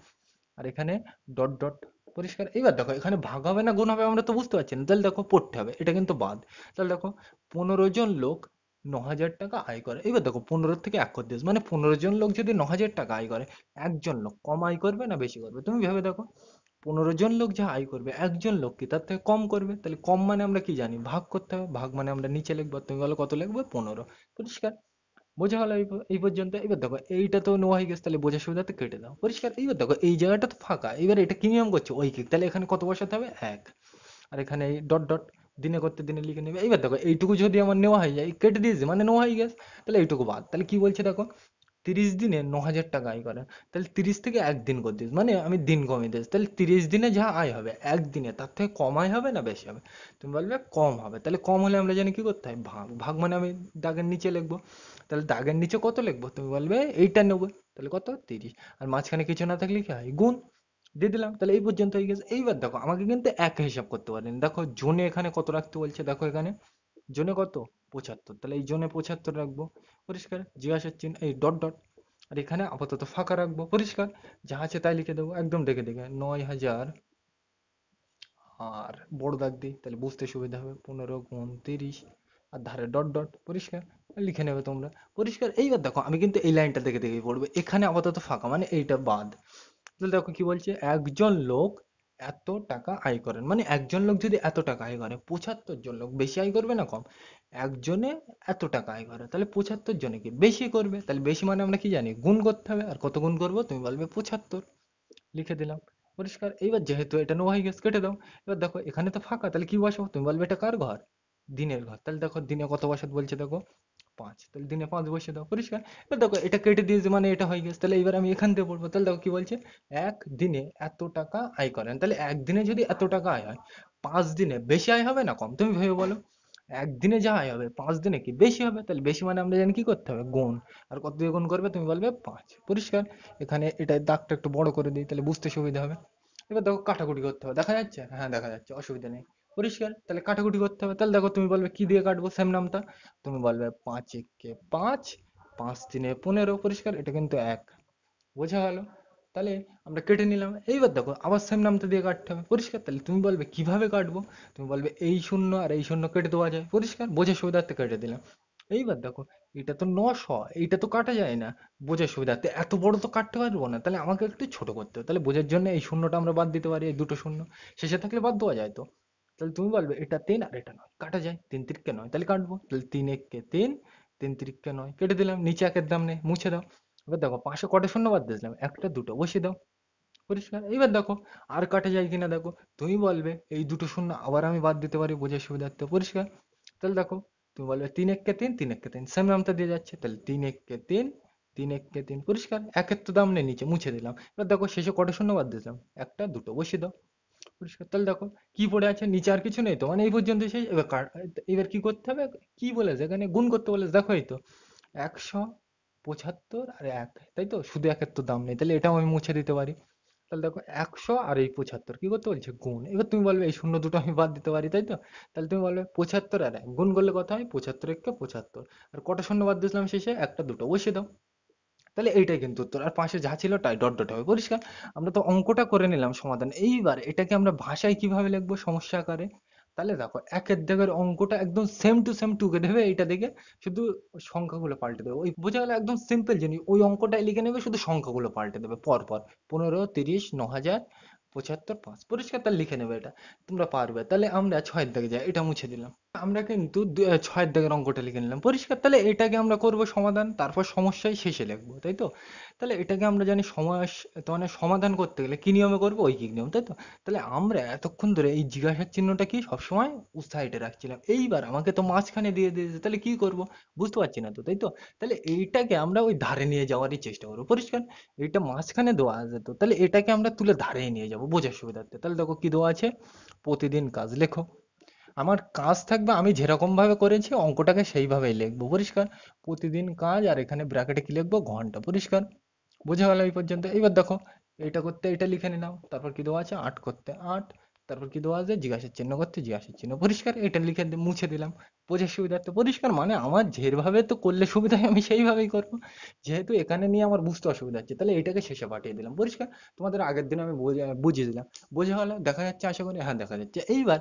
আর এখানে ডট ডট, পরিষ্কার। এবার দেখো এখানে ভাগ হবে না গুণ হবে আমরা তো বুঝতে পারছি না, তাহলে দেখো পড়তে হবে, এটা কিন্তু বাদ। তাহলে দেখো 15 জন লোক 9,000 টাকা আয় করে। এবার দেখো 15 থেকে এক করে দিস, মানে 15 জন লোক যদি 9,000 টাকা আয় করে, একজন লোক কম আয় করবে না বেশি করবে, তুমি ভেবে দেখো। 15 জন লোক যা আয় করবে, একজন লোক কি তার থেকে কম করবে, তাহলে কম মানে আমরা কি জানি, ভাগ করতে হবে। ভাগ মানে আমরা নিচে লিখবো, তুমি বলো কত লিখবো, 15, পরিষ্কার। বোঝা গেল এই পর্যন্ত? এবার দেখো এইটা তো নেওয়া হয়ে গেছে, তাহলে বোঝার সুবিধাতে কেটে দাও, পরিষ্কার। এইবার দেখো এই জায়গাটা তো ফাঁকা, এবার এটা কি নিয়ম করছে, ঐকিক। তাহলে এখানে কত বসাতে হবে, এক, আর এখানে এই ডট ডট, দিনে করতে দিনে লিখে নেবে। এইবার দেখো এইটুকু যদি আমার নেওয়া হয়ে যায়, কেটে দিয়েছে মানে নেওয়া হয়ে গেছে, তাহলে এইটুকু বাদ। তাহলে কি বলছে দেখো, 30 দিনে 9,000 টাকা আয় করেন, তাহলে 30 থেকে একদিন করে দিস, মানে আমি দিন কমিয়ে দিস, তাহলে 30 দিনে যা আয় হবে একদিনে তার থেকে কম আয় হবে না বেশি হবে? তুমি বলবে কম হবে। তাহলে কম হলে আমরা জানি কি করতে হয়, ভাগ। ভাগ মানে আমি দাগের নিচে লিখবো, তাহলে দাগের নিচে কত লিখবো, তুমি বলবে এইটা নেবো, তাহলে কত 30, আর মাঝখানে কিছু না থাকলে কি হয়, গুণ দিয়ে দিলাম। তাহলে এই পর্যন্ত হয়ে গেছে। এইবার দেখো আমাকে কিন্তু এক হিসাব করতে পারেন, দেখো জোনে এখানে কত রাখতে বলছে, দেখো এখানে জোনে কত, 75, তাহলে এই জোনে 75 রাখবো, পরিষ্কার, জিজ্ঞাসার চিহ্ন এই ডট ডট, আর এখানে আপাতত ফাঁকা রাখবো, পরিষ্কার, যা আছে তাই লিখে দেবো একদম দেখে দেখে, 9,000, আর বড় দাগ দিই তাহলে বুঝতে সুবিধা হবে, 15 গুণ 30, আর ধারে ডট ডট, পরিষ্কার, লিখে নেবে তোমরা, পরিষ্কার। এইবার দেখো আমি কিন্তু এই লাইনটা দেখে দেখে পড়বো, এখানে আপাতত ফাঁকা মানে এইটা বাদ। তাহলে দেখো কি বলছে, একজন লোক এত টাকা আয় করেন, মানে একজন লোক যদি এত টাকা আয় করে, 75 জন লোক বেশি আয় করবে না কম, একজনে এত টাকা আয় করে, তাহলে 75 জনে কি বেশি করবে, তাহলে বেশি মানে আমরা কি জানি, গুণ করতে হবে, আর কত গুণ করবো, তুমি বলবে 75, লিখে দিলাম, পরিষ্কার। এইবার যেহেতু এটা নো হয়ে গেছে কেটে দাও। এবার দেখো এখানে তো ফাঁকা, তাহলে কি বসাবো, তুমি বলবে এটা কার ঘর, দিনের ঘর, তাহলে দেখো দিনে কত বসাতে বলছে, দেখো 5, তাহলে দিনে 5 বসিয়ে দাও, পরিষ্কার। এবার দেখো এটা কেটে দিয়েছে মানে এটা হয়ে গেছে, তাহলে এবার আমি এখান থেকে পড়বো, তাহলে দেখো কি বলছে, এক দিনে এত টাকা আয় করেন, তাহলে একদিনে যদি এত টাকা আয় হয়, 5 দিনে বেশি আয় হবে না কম, তুমি ভেবে বলো, একদিনে যা আয় হবে 5 দিনে কি বেশি হবে, তাহলে বেশি মানে আমরা জানি কি করতে হবে, গুণ, আর কত দিয়ে গুণ করবে, তুমি বলবে 5, পরিষ্কার। এখানে এটা দাগটা একটু বড় করে দিই তাহলে বুঝতে সুবিধা হবে। এবার দেখো কাটাকুটি করতে হবে, দেখা যাচ্ছে, হ্যাঁ দেখা যাচ্ছে, অসুবিধা নেই, পরিষ্কার। তাহলে কাটাকুটি করতে হবে, তাহলে দেখো তুমি বলবে কি দিয়ে কাটবো সেম নামটা, তুমি বলবে 5 একে 5, 5 3 15, পরিষ্কার, এটা কিন্তু এক, বোঝা গেল। তাহলে আমরা কেটে নিলাম, এইবার দেখো আবার সেম নামটা দিয়ে কাটতে হবে, পরিষ্কার। তাহলে তুমি বলবে কিভাবে কাটবো, তুমি বলবে এই শূন্য আর এই শূন্য কেটে দেওয়া যায়, পরিষ্কার, বোঝার সুবিধার্থে কেটে দিলাম। এইবার দেখো এটা তো 900, এইটা তো কাটা যায় না, বোঝার সুবিধার্থে, এত বড় তো কাটতে পারবো না, তাহলে আমাকে একটু ছোট করতে হবে, তাহলে বোঝার জন্য এই শূন্যটা আমরা বাদ দিতে পারি, এই দুটো শূন্য শেষে থাকলে বাদ দেওয়া যায় তো। তাহলে তুমি বলবে এটা 3 আর এটা 9, কাটা যায়, 3 3 কে 9, তাহলে কাটবো, তাহলে 3 1 কে 3, 3 3 কে 9, কেটে দিলাম, নিচে একের দাম নেই, মুছে দাও। এবার দেখো পাশে কটা শূন্য বাদ দিয়েছিলাম, একটা দুটো বসিয়ে দাও, পরিষ্কার। এইবার দেখো আর কাটা যায় কিনা দেখো, তুমি বলবে এই দুটো শূন্য আবার আমি বাদ দিতে পারি বোঝার সুবিধার্থে, পরিষ্কার। তাহলে দেখো তুমি বলবে 3 1 কে 3, 3 1 কে 3, সেম নামটা দিয়ে যাচ্ছে, তাহলে 3 1 কে 3, 3 1 কে 3, পরিষ্কার, একের তো দাম নেই, নিচে মুছে দিলাম। এবার দেখো শেষে কটা শূন্য বাদ দিয়েছিলাম, একটা দুটো বসিয়ে দাও, পরিষ্কার। তাহলে দেখো কি পড়ে আছে, নিচে আর কিছু নেই তো, মানে এই পর্যন্ত শেষ। এবার এবার কি করতে হবে, কি বলেছে এখানে, গুণ করতে বলেছে, দেখো এই তো 175 আর এক, তাই তো, শুধু একের তো দাম নেই, তাহলে এটাও আমি মুছে দিতে পারি। তাহলে দেখো 100 আর এই 75 কি করতে বলছে, গুণ। এবার তুমি বলবে এই শূন্য দুটো আমি বাদ দিতে পারি, তাই তো, তাহলে তুমি বলবে 75 আর এক গুণ করলে কত হয়, 75 1 কে 75, আর কটা শূন্য বাদ দিয়েছিলাম শেষে, একটা দুটো বসিয়ে দাও। তাহলে এইটাই কিন্তু উত্তর, আর পাশে যা ছিল তাই ডট ডট হবে, পরিষ্কার। আমরা তো অঙ্কটা করে নিলাম সমাধান, এইবার এটাকে আমরা ভাষায় কিভাবে লিখবো সমস্যা আকারে। তাহলে দেখো একের দাগের অঙ্কটা একদম সেম টু সেম টুকে দেবে, এইটা দেখে শুধু সংখ্যাগুলো পাল্টে দেবে, ওই বোঝা গেল, একদম সিম্পল জিনিস, ওই অঙ্কটাই লিখে নেবে, শুধু সংখ্যাগুলো পাল্টে দেবে পর পর, 15 30 9,000 75 5, পরিষ্কার, তাহলে লিখে নেবে এটা, তোমরা পারবে। তাহলে আমরা ছয়ের দাগে যাই, এটা মুছে দিলাম, আমরা কিন্তু ছয়ের দাগের অঙ্কটা লিখে নিলাম, পরিষ্কার। তাহলে এটাকে আমরা করব সমাধান, তারপর সমস্যায় শেষে লিখবো, তাই তো। তাহলে এটাকে আমরা জানি তো মানে সমাধান করতে গেলে কি নিয়মে করবো, ঐকিক নিয়ম, তাই তো। তাহলে আমরা এতক্ষণ ধরে এই জিজ্ঞাসার চিহ্নটা কি সবসময় সাইডে রাখছিলাম, এইবার আমাকে তো মাঝখানে দিয়ে দিয়েছে, তাহলে কি করব, বুঝতে পারছি না তো, তাই তো। তাহলে এইটাকে আমরা ওই ধারে নিয়ে যাওয়ারই চেষ্টা করবো, পরিষ্কার। এইটা মাঝখানে দেওয়া আছে তো, তাহলে এটাকে আমরা তুলে ধারে নিয়ে যাবো বোঝার সুবিধার্থে। তাহলে দেখো কি দেওয়া আছে, প্রতিদিন কাজ লেখো, আমার কাজ থাকবে আমি যেরকম ভাবে করেছি অঙ্কটাকে সেইভাবেই লিখবো, পরিষ্কার। প্রতিদিন কাজ, আর এখানে ব্র্যাকেটে কি লিখবো, ঘন্টা, পরিষ্কার, বোঝা গেল এই পর্যন্ত। এইবার দেখো এটা করতে এটা লিখে নিলাম, তারপর কি দেওয়া আছে, 8 করতে 8, তারপর কি দেওয়া আছে, জিজ্ঞাসার চিহ্ন করতে জিজ্ঞাসার চিহ্ন, পরিষ্কার, এটা লিখে মুছে দিলাম বোঝার সুবিধার্থে, পরিষ্কার। মানে আমার যেভাবে তো করলে সুবিধা হয় আমি সেইভাবেই করবো, যেহেতু এখানে নিয়ে আমার বুঝতে অসুবিধা হচ্ছে, তাহলে এটাকে শেষে পাঠিয়ে দিলাম, পরিষ্কার। তোমাদের আগের দিন আমি বুঝিয়ে দিলাম, বোঝা গেল, দেখা যাচ্ছে আশা করি, হ্যাঁ দেখা যাচ্ছে। এইবার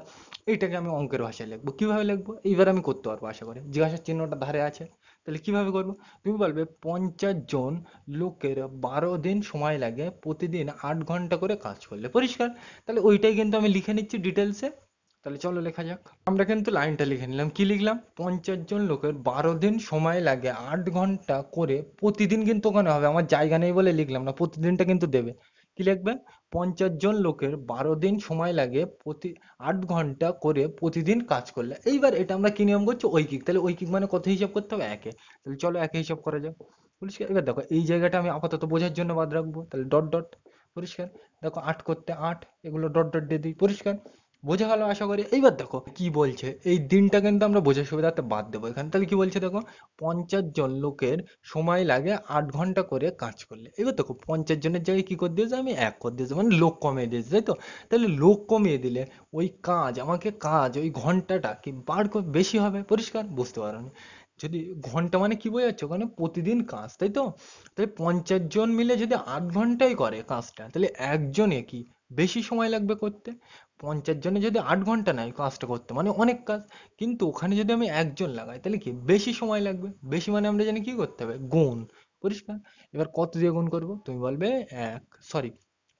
এইটাকে আমি অঙ্কের ভাষায় লিখবো, কিভাবে লিখবো, এইবার আমি করতে পারবো আশা করি, জিজ্ঞাসার চিহ্নটা ধারে আছে, তাহলে কিভাবে করবো, তুমি বলবে 50 জন লোকের 12 দিন সময় লাগে প্রতিদিন 8 ঘন্টা করে কাজ করলে, পরিষ্কার। তাহলে ওইটাই কিন্তু আমি লিখে নিচ্ছি ডিটেলসে, তাহলে চলো লেখা যাক। আমরা কিন্তু লাইনটা লিখে নিলাম, কি লিখলাম, 50 জন লোকের 12 দিন সময় লাগে 8 ঘন্টা করে প্রতিদিন, কিন্তু ওখানে হবে, আমার জায়গা নেই বলে লিখলাম না, প্রতিদিনটা কিন্তু দেবে, কি লিখবে, 50 জন লোকের 12 দিন সময় লাগে 8 ঘন্টা করে প্রতিদিন কাজ করলে। এইবার এটা আমরা কি নিয়ম করছি, ঐকিক, তাহলে ঐকিক মানে কত হিসাব করতে হবে, একে, তাহলে চলো একে হিসাব করা যাক। পরিষ্কার। এবার দেখো এই জায়গাটা আমি আপাতত বোঝার জন্য বাদ রাখবো, তাহলে ডট ডট। পরিষ্কার। দেখো 8 করতে 8, এগুলো ডট ডট দিয়ে দিই। পরিষ্কার। বোঝা গেল আশা করি। এইবার দেখো কি বলছে, এই দিনটা কিন্তু আমরা বোঝার সুবিধার্থে বাদ দেবো এখানে। তাহলে কি বলছে দেখো, 50 জন লোকের সময় লাগে 8 ঘন্টা করে কাজ করলে। এবার দেখো 50 জনের জায়গায় কি করে দিয়েছে, আমি 1 করে দিয়েছি, মানে লোক কমিয়ে দিয়েছে, তাই তো। তাহলে লোক কমিয়ে দিলে ওই কাজ, আমাকে কাজ ওই ঘন্টাটা কি বেশি হবে। পরিষ্কার, বুঝতে পারো। যদি ঘন্টা মানে কি বোঝাচ্ছে ওখানে, প্রতিদিন কাজ, তাই তো। তাই 50 জন মিলে যদি 8 ঘন্টাই করে কাজটা, তাহলে একজনে কি বেশি সময় লাগবে করতে। 50 জনে যদি 8 ঘন্টা নেয় কাজটা করতে, মানে অনেক কাজ। কিন্তু ওখানে যদি আমি একজন লাগাই, তাহলে কি বেশি সময় লাগবে। বেশি মানে আমরা জানি কি করতে হবে, গুণ। পরিষ্কার। এবার কত দিয়ে গুণ করব, তুমি বলবে এক, সরি,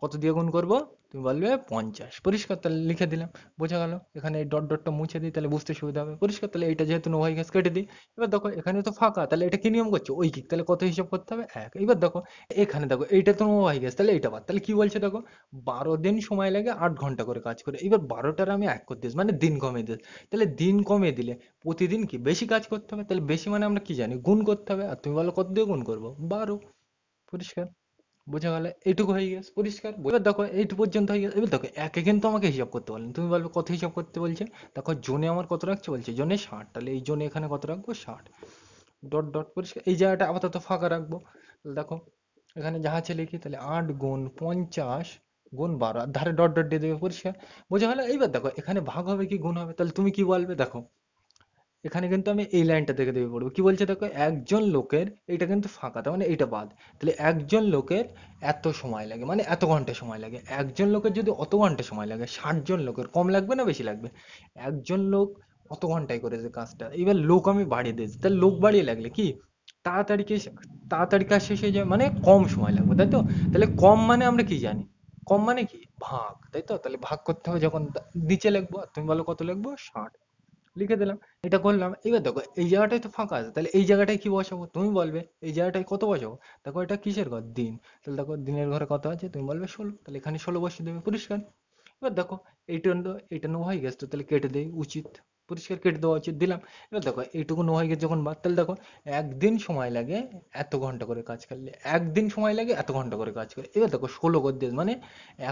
কত দিয়ে গুণ করব, তুমি বলবে 50। পরিষ্কার, তাহলে লিখে দিলাম। বোঝা গেল। এখানে এই ডট ডটটা মুছে দিই, তাহলে বুঝতে সুবিধা হবে। পরিষ্কার। তাহলে এটা যেহেতু নো গেছে কেটে দিই। এবার দেখো এখানে তো ফাঁকা, তাহলে এটা কি নিয়ম করছে, ঐকিক, তাহলে কত হিসাব করতে হবে, এক। এবার দেখো এখানে দেখো এইটা তো নো হয়ে গেছে, তাহলে এটা বাদ। তাহলে কি বলছে দেখো, 12 দিন সময় লাগে 8 ঘন্টা করে কাজ করে। এবার 12টার আমি এক করে দিয়েছি, মানে দিন কমিয়ে দিয়েছি। তাহলে দিন কমিয়ে দিলে প্রতিদিন কি বেশি কাজ করতে হবে। তাহলে বেশি মানে আমরা কি জানি, গুণ করতে হবে। আর তুমি বলো কত দিয়ে গুণ করবো, 12। পরিষ্কার। বোঝা গেল। এইটুকু হয়ে গেছে। পরিষ্কার। এবার দেখো এইটুকু পর্যন্ত হয়ে গেছে। এবার দেখো একে কিন্তু আমাকে হিসাব করতে বলেন, তুমি বলবে কত হিসাব করতে বলছে। দেখো জোনে আমার কত রাখছে বলছে, জোনে 60, তাহলে এই জোনে এখানে কত রাখবো, 60। Dot dot. পরিষ্কার। এই জায়গাটা আপাতত ফাঁকা রাখবো। তাহলে দেখো এখানে যা আছে লিখি, তাহলে 8 গুণ 50 গুণ 12, আর ধারে ডট ডট দিয়ে দেবে। পরিষ্কার। বোঝা গেল। এইবার দেখো এখানে ভাগ হবে কি গুণ হবে, তাহলে তুমি কি বলবে দেখো, এখানে কিন্তু আমি এই লাইনটা দেখে দেখে পড়বো। কি বলছে দেখো, একজন লোকের, এটা কিন্তু ফাঁকা, তার মানে এইটা বাদ। তাহলে একজন লোকের এত সময় লাগে, মানে এত ঘন্টা সময় লাগে। একজন লোকের যদি অত ঘন্টা সময় লাগে, 60 জন লোকের কম লাগবে না বেশি লাগবে। একজন লোক অত ঘন্টায় করেছে কাজটা, এবার লোক আমি বাড়িয়ে দিয়েছি, তাহলে লোক বাড়িয়ে লাগলে কি তাড়াতাড়ি তাড়াতাড়ি কাজ শেষ হয়ে যায়, মানে কম সময় লাগবে, তাই তো। তাহলে কম মানে আমরা কি জানি, কম মানে কি ভাগ, তাই তো। তাহলে ভাগ করতে হবে যখন, নিচে লিখবো। আর তুমি বলো কত লিখবো, 60। লিখে দিলাম। এটা করলাম। এবার দেখো এই জায়গাটায় তো ফাঁকা আছে, তাহলে এই জায়গাটায় কি বসাবো, তুমি বলবে এই জায়গাটায় কত বসাবো। দেখো এটা কিসের ঘর, দিন। তাহলে দেখো দিনের ঘরে কত আছে, তুমি বলবে 16, তাহলে এখানে 16 বসিয়ে দেবে। পরিষ্কার। এবার দেখো এইটা নো হয়ে গেছে তো, তাহলে কেটে দেই উচিত। পরিষ্কার, কেটে দেওয়া উচিত, দিলাম। এবার দেখো এইটুকু নো হয়ে গেছে যখন বাদ, তাহলে দেখো একদিন সময় লাগে এত ঘন্টা করে কাজ করলে, একদিন সময় লাগে এত ঘন্টা করে কাজ করে। এবার দেখো 16 করে দিয়েছে, মানে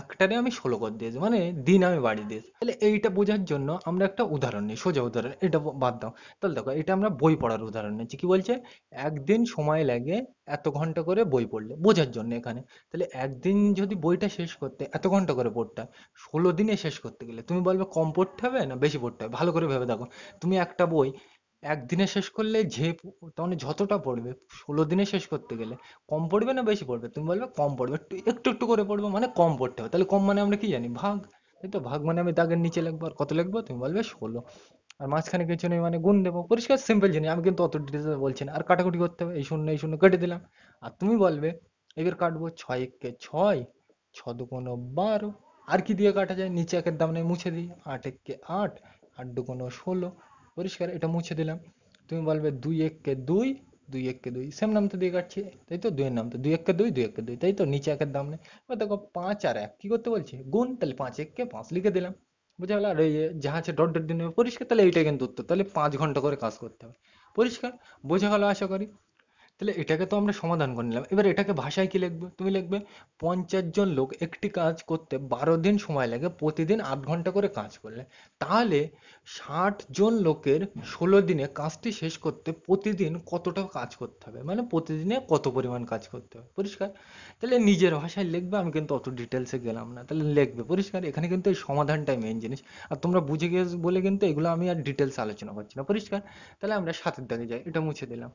একটারে আমি 16 করে দিয়েছি, মানে দিন আমি বাড়িয়ে দিয়েছি। তাহলে এইটা বোঝার জন্য আমরা একটা উদাহরণ নিই, সোজা উদাহরণ, এটা বাদ দাও। তাহলে দেখো এটা আমরা বই পড়ার উদাহরণ নিচ্ছি। কি বলছে, একদিন সময় লাগে এত ঘন্টা করে বই পড়লে, বোঝার জন্য এখানে। তাহলে একদিন যদি বইটা শেষ করতে এত ঘন্টা করে পড়তে হয়, 16 দিনে শেষ করতে গেলে তুমি বলবে কম পড়তে হবে না বেশি পড়তে হবে। ভালো করে ভেবে দেখো, তুমি একটা বই একদিনে শেষ করলে মানে যতটা পড়বে, 16 দিনে শেষ করতে গেলে কম পড়বে না বেশি পড়বে, তুমি বলবে কম পড়বে, একটু একটু একটু করে পড়বে, মানে কম পড়তে হবে। তাহলে কম মানে আমরা কি জানি, ভাগ। তাই তো, ভাগ মানে আমি দাগের নিচে লিখবো, আর কত লিখবো, তুমি বলবে 16। আর মাঝখানে কিছু নেই, মানে গুণ দেবো। পরিষ্কার, সিম্পল জিনিস। আমি কিন্তু অত ডিটেলস বলছি না। আর কাটাকুটি করতে হবে, এই শূন্য কেটে দিলাম। আর তুমি বলবে এবার কাটবো, 6 একে 6, 6 দুগুণ 12। আর কি দিয়ে কাটা যায়, নিচে একের দাম নেই, মুছে দিই। 8 একে 8, 8 দুগুণ 16। পরিষ্কার, এটা মুছে দিলাম। তুমি বলবে 2 একে 2, 2 একে 2, সেম নাম তো দিয়ে কাটছি, তাই তো। দুইয়ের নাম তো 2 একে 2, 2 একে 2, তাই তো। নিচে একের দাম নেই। এবার দেখো 5 আর 1 কি করতে বলছি, গুণ। তাহলে 5 একে 5 লিখে দিলাম। বুঝা গেল। আর এই যে যা আছে ডট ডট দিয়ে নেবে। পরিষ্কার। তাহলে এইটা কিন্তু উত্তর, তাহলে 5 ঘন্টা করে কাজ করতে হবে। পরিষ্কার। বোঝা গেল আশা করি। তাহলে এটাকে তো আমরা সমাধান করে নিলাম। এবার এটাকে ভাষায় কি লিখবে, তুমি লিখবে 50 জন লোক একটি কাজ করতে 12 দিন সময় লাগে, প্রতিদিন 8 ঘন্টা করে কাজ করলে, তাহলে 60 জন লোকের 16 দিনে কাজটি শেষ করতে প্রতিদিন কতটা কাজ করতে হবে, মানে প্রতিদিনে কত পরিমাণ কাজ করতে হবে। পরিষ্কার। তাহলে নিজের ভাষায় লিখবে, আমি কিন্তু অত ডিটেলসে গেলাম না, তাহলে লিখবে। পরিষ্কার। এখানে কিন্তু এই সমাধানটাই মেইন জিনিস। আর তোমরা বুঝে গিয়েছো বলে কিন্তু এগুলো আমি আর ডিটেলস আলোচনা করছি না। পরিষ্কার। তাহলে আমরা 7-এর দাগে যাই, এটা মুছে দিলাম।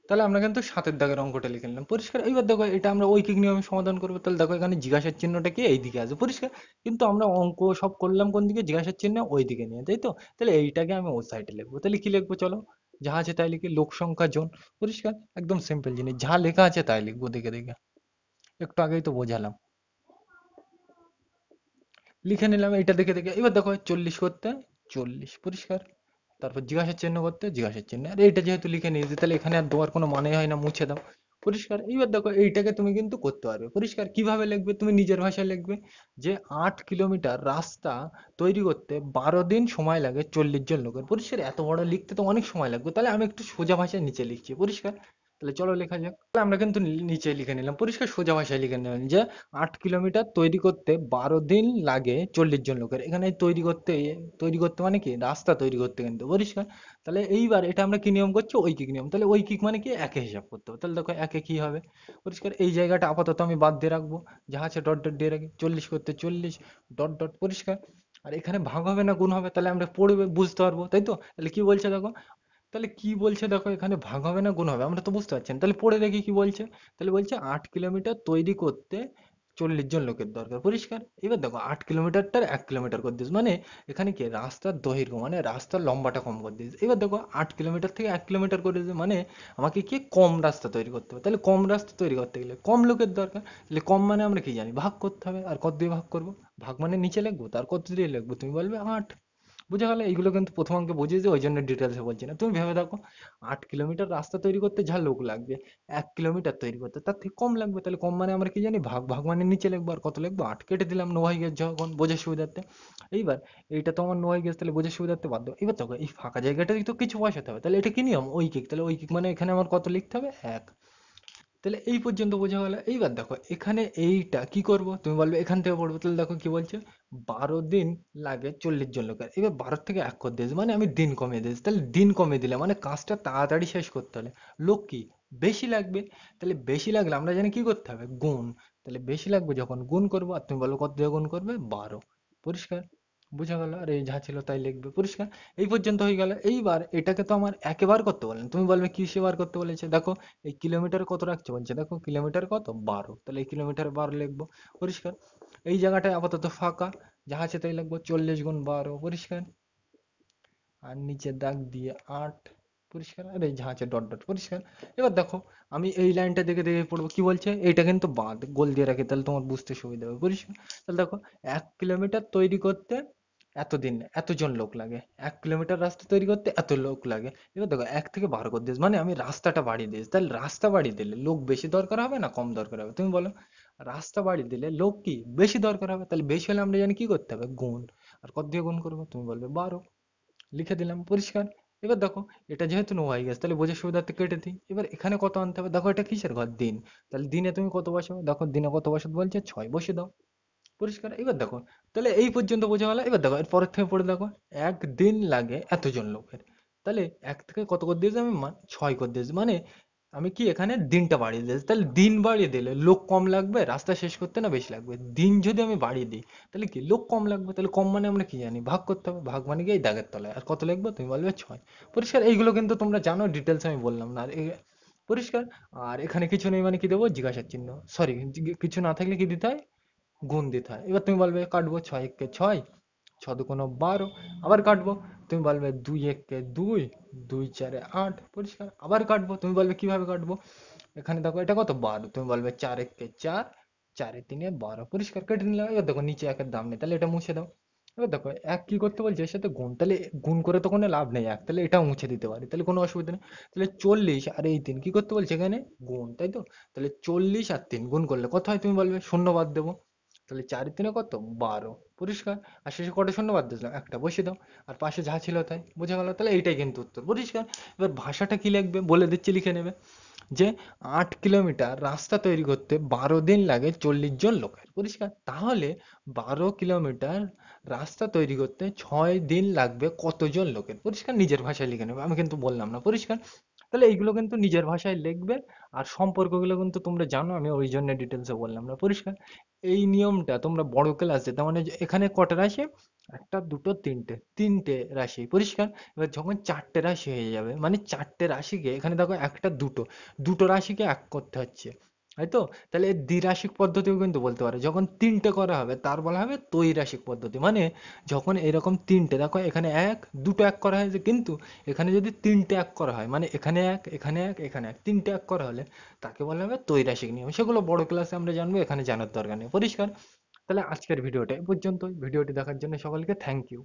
তাহলে আমরা কিন্তু 7-এর দাগের অঙ্কটা লিখে নিলাম। পরিষ্কার। এইবার দেখো এটা আমরা ঐকিক নিয়মে সমাধান করবো। তাহলে দেখো এখানে জিজ্ঞাসার চিহ্নটা কি এইদিকে আছে। পরিষ্কার। কিন্তু আমরা অঙ্ক সব করলাম কোন দিকে, জিজ্ঞাসার চিহ্ন ওই দিকে নিয়ে, তাই তো। তাহলে এইটাকে আমি ওই সাইডে লিখবো। তাহলে কি লিখবো, চলো, যা আছে তাই লিখি। লোক সংখ্যা জন। পরিষ্কার। একদম সিম্পল জিনিস, যা লেখা আছে তাই লিখবো, দেখে দেখে। একটু আগেই তো বোঝালাম। লিখে নিলাম এটা দেখে দেখে। এবার দেখো 40 করতে 40। পরিষ্কার। তারপর জিজ্ঞাসার চিহ্ন করতে জিজ্ঞাসার চিহ্ন। আর এইটা যেহেতু লিখে নিয়েছি, তাহলে এখানে আর দেওয়ার কোনো মানে হয় না, মুছে দাও। পরিষ্কার। এইবার দেখো এইটাকে তুমি কিন্তু করতে পারবে। পরিষ্কার। কিভাবে লিখবে, তুমি নিজের ভাষায় লিখবে যে 8 কিলোমিটার রাস্তা তৈরি করতে 12 দিন সময় লাগে 40 জন লোকের। পরিষ্কার। এত বড় লিখতে তো অনেক সময় লাগবে, তাহলে আমি একটু সোজা ভাষায় নিচে লিখছি। পরিষ্কার। তাহলে চলো লেখা যাক। তাহলে আমরা কিন্তু নিচে লিখে নিলাম, পরিষ্কার সোজা ভাষায় লিখে নিলাম যে 8 কিলোমিটার তৈরি করতে 12 দিন লাগে 40 জন লোকের। এখানে তৈরি করতে মানে কি, রাস্তা তৈরি করতে কিন্তু, পরিষ্কার। তাহলে এইবার এটা আমরা কি নিয়ম করছি, ঐকিক নিয়ম। তাহলে ঐকিক মানে কি, একে হিসাব করতে হবে। তাহলে দেখো একে কি হবে, পরিষ্কার। এই জায়গাটা আপাতত আমি বাদ দিয়ে রাখবো, যা আছে ডট ডট দিয়ে রাখি। 40 করতে 40 ডট ডট, পরিষ্কার। আর এখানে ভাগ হবে না গুণ হবে, তাহলে আমরা পড়বে বুঝতে পারবো, তাই তো? তাহলে কি বলছে দেখো, তাহলে কি বলছে দেখো, এখানে ভাগ হবে না গুণ হবে, আমরা তো বুঝতে পারছি না। তাহলে পড়ে দেখি কি বলছে। তাহলে বলছে 8 কিলোমিটার তৈরি করতে 40 জন লোকের দরকার, পরিষ্কার। এবার দেখো 8 কিলোমিটারটার 1 কিলোমিটার করে দিস, মানে এখানে কি রাস্তার দৈর্ঘ্য, মানে রাস্তার লম্বাটা কম করে দিস। এবার দেখো 8 কিলোমিটার থেকে 1 কিলোমিটার করে দিস, মানে আমাকে কি কম রাস্তা তৈরি করতে হবে। তাহলে কম রাস্তা তৈরি করতে গেলে কম লোকের দরকার। তাহলে কম মানে আমরা কি জানি, ভাগ করতে হবে। আর কত দিয়ে ভাগ করবো, ভাগ মানে নিচে লিখবো, তার কত দিয়ে লিখবো, তুমি বলবে 8। বুঝা গেল? এইগুলো কিন্তু প্রথম অঙ্কে বুঝিয়েছে, ওই জন্য ডিটেলসে বলছি না। তুমি ভেবে দেখো, 8 কিলোমিটার রাস্তা তৈরি করতে যা লোক লাগবে, 1 কিলোমিটার তৈরি করতে তার থেকে কম লাগবে। তাহলে কম মানে আমরা কি জানি, ভাগ। ভাগ মানে নিচে লিখবো, আর কত লিখবো, 8 কেটে দিলাম, নো হয়ে গেছে যখন, বোঝার সুবিধার্থে। এইবার এইটা তো আমার নো হয়ে গেছে, তাহলে বোঝার সুবিধার্থে বাদ দাও। এবার দেখো এই ফাঁকা জায়গাটাই তো কিছু বসাতে হবে। তাহলে এটা কি নিয়ম, ঐকিক। তাহলে ঐকিক মানে এখানে আমার কত লিখতে হবে, 1। তাহলে এই পর্যন্ত বোঝা গেল। এইবার দেখো এখানে এইটা কি করব, তুমি বলবে এখান থেকে পড়বো। তাহলে দেখো কি বলছে, 12 দিন লাগে 40 জন লোকের। এবার 12 থেকে 1 করে দিয়েছে, মানে আমি দিন কমিয়ে দিয়েছি। তাহলে দিন কমিয়ে দিলে মানে কাজটা তাড়াতাড়ি শেষ করতে হলে লোক কি বেশি লাগবে। তাহলে বেশি লাগলে আমরা জানি কি করতে হবে, গুণ। তাহলে বেশি লাগবে যখন গুণ করবো, আর তুমি বলো কত দিয়ে গুণ করবে, 12। পরিষ্কার, বুঝা গেল? আর এই যা ছিল তাই লিখবে, পরিষ্কার। এই পর্যন্ত হয়ে গেল। এইবার এটাকে তো আমার একেবার করতে বলেন, তুমি বলবে কিসে বার করতে বলেছে, দেখো এই কিলোমিটার কত রাখছে বলছে, দেখো কিলোমিটার কত, 12। তাহলে এই কিলোমিটার 12 লিখবো, পরিষ্কার। এই জায়গাটায় আপাতত ফাঁকা, যা আছে তাই লিখবো, 40 গুণ 12, পরিষ্কার। আর নিচে দাগ দিয়ে 8, পরিষ্কার। আর এই যা আছে ডট ডট, পরিষ্কার। এবার দেখো আমি এই লাইনটা দেখে দেখে পড়বো, কি বলছে, এইটা কিন্তু বাদ, গোল দিয়ে রাখি, তাহলে তোমার বুঝতে সুবিধা হবে, পরিষ্কার। তাহলে দেখো 1 কিলোমিটার তৈরি করতে এতদিন, এতজন লোক লাগে। 1 কিলোমিটার রাস্তা তৈরি করতে এত লোক লাগে। এবার দেখো 1 থেকে 12 করে দিস, মানে আমি রাস্তাটা বাড়িয়ে দিয়েছি। তাহলে রাস্তা বাড়িয়ে দিলে লোক বেশি দরকার হবে না কম দরকার হবে, তুমি বলো? রাস্তা বাড়িয়ে দিলে লোক কি বেশি দরকার হবে। তাহলে বেশি হলে আমরা জানি কি করতে হবে, গুণ। আর কত দিয়ে গুণ করবো, তুমি বলবে 12। লিখে দিলাম, পরিষ্কার। এবার দেখো এটা যেহেতু নো হয়ে গেছে, তাহলে বোঝার সুবিধার্থে কেটে দিই। এবার এখানে কত আনতে হবে, দেখো এটা কিসের ঘর, দিন। তাহলে দিনে তুমি কত বসাও, দেখো দিনে কত বসাতে বলছে, 6 বসে দাও, পরিষ্কার। এবার দেখো তাহলে এই পর্যন্ত বোঝা গেল। এবার দেখো এর পরের থেকে পড়ে দেখো, একদিন লাগে এতজন লোকের। তাহলে 1 থেকে কত করে দিয়েছি আমি, 6 করে দিয়েছি, মানে আমি কি এখানে দিনটা বাড়িয়ে দিয়েছি। তাহলে দিন বাড়িয়ে দিলে লোক কম লাগবে রাস্তা শেষ করতে, না বেশি লাগবে। দিন যদি আমি বাড়িয়ে দিই তাহলে কি লোক কম লাগবে। তাহলে কম মানে আমরা কি জানি, ভাগ করতে হবে। ভাগ মানে কি এই দাগের তলায়, আর কত লিখবো, তুমি বলবে 6, পরিষ্কার। এইগুলো কিন্তু তোমরা জানো, ডিটেলস আমি বললাম না। আর পরিষ্কার। আর এখানে কিছু নেই মানে কি দেবো, জিজ্ঞাসার চিহ্ন, সরি, কিছু না থাকলে কি দিতে হয়, গুণ দিতে হয়। এবার তুমি বলবে কাটবো, 6 একে 6, 6 দুগুণ 12। আবার কাটবো, তুমি বলবে 2 একে 2, 2 চারে 8, পরিষ্কার। আবার কাটবো, তুমি বলবে কিভাবে কাটবো, এখানে দেখো এটা কত, 12, তুমি বলবে 4 একে 4, 4 3 12, পরিষ্কার, কেটে নিলাম। এবার দেখো নিচে একের দাম নেই, তাহলে এটা মুছে দাও। এবার দেখো এক কি করতে বলছে, এর সাথে গুণ। তাহলে গুণ করে তো কোনো লাভ নেই এক, তাহলে এটাও মুছে দিতে পারি, তাহলে কোনো অসুবিধা নেই। তাহলে 40 আর এই 3 কি করতে বলছে এখানে, গুণ, তাই তো? তাহলে 40 আর 3 গুণ করলে কত হয়, তুমি বলবে, শূন্য বাদ দেবো। তাহলে 4 3 কত, 12, পরিষ্কার। আর শেষে কটা শূন্য বাদ দিলাম, একটা, বসিয়ে দাও। আর পাশে যা ছিল তাই, বোঝা গেল? তাহলে এইটাই কিন্তু উত্তর, পরিষ্কার। এবার ভাষাটা কি লিখবে বলে দিচ্ছি, লিখে নেবে যে 8 কিলোমিটার রাস্তা তৈরি করতে 12 দিন লাগে 40 জন লোকের, পরিষ্কার। তাহলে 12 কিলোমিটার রাস্তা তৈরি করতে 6 দিন লাগবে কতজন লোকের, পরিষ্কার। নিজের ভাষায় লিখে নেবে, আমি কিন্তু বললাম না, পরিষ্কার। তাহলে এইগুলো কিন্তু নিজের ভাষায় লিখবে। আর সম্পর্কগুলো কিন্তু তোমরা জানো, আমি ওই জন্য ডিটেলসে বললাম না, পরিষ্কার। এই নিয়মটা তোমরা বড় ক্লাসে, তার মানে যে এখানে কটা রাশি, একটা দুটো তিনটে, তিনটে রাশি, পরিষ্কার। এবার যখন 4টে রাশি হয়ে যাবে, মানে 4টে রাশিকে, এখানে দেখো একটা দুটো, দুটো রাশিকে এক করতে হচ্ছে, তাই তো? তাহলে এর দ্বিরাশিক পদ্ধতিও কিন্তু বলতে পারে। যখন 3টে করা হবে তার বলা হবে ত্রৈরাশিক পদ্ধতি। মানে যখন এরকম 3টে, দেখো এখানে এক, দুটো এক করা হয়েছে, কিন্তু এখানে যদি 3টে এক করা হয়, মানে এখানে এক, এখানে এক, এখানে এক, 3টে এক করা হলে তাকে বলা হবে ত্রৈরাশিক নিয়ম। সেগুলো বড় ক্লাসে আমরা জানবো, এখানে জানার দরকার নেই, পরিষ্কার। তাহলে আজকের ভিডিওটা এই পর্যন্ত। ভিডিওটি দেখার জন্য সকলকে থ্যাংক ইউ।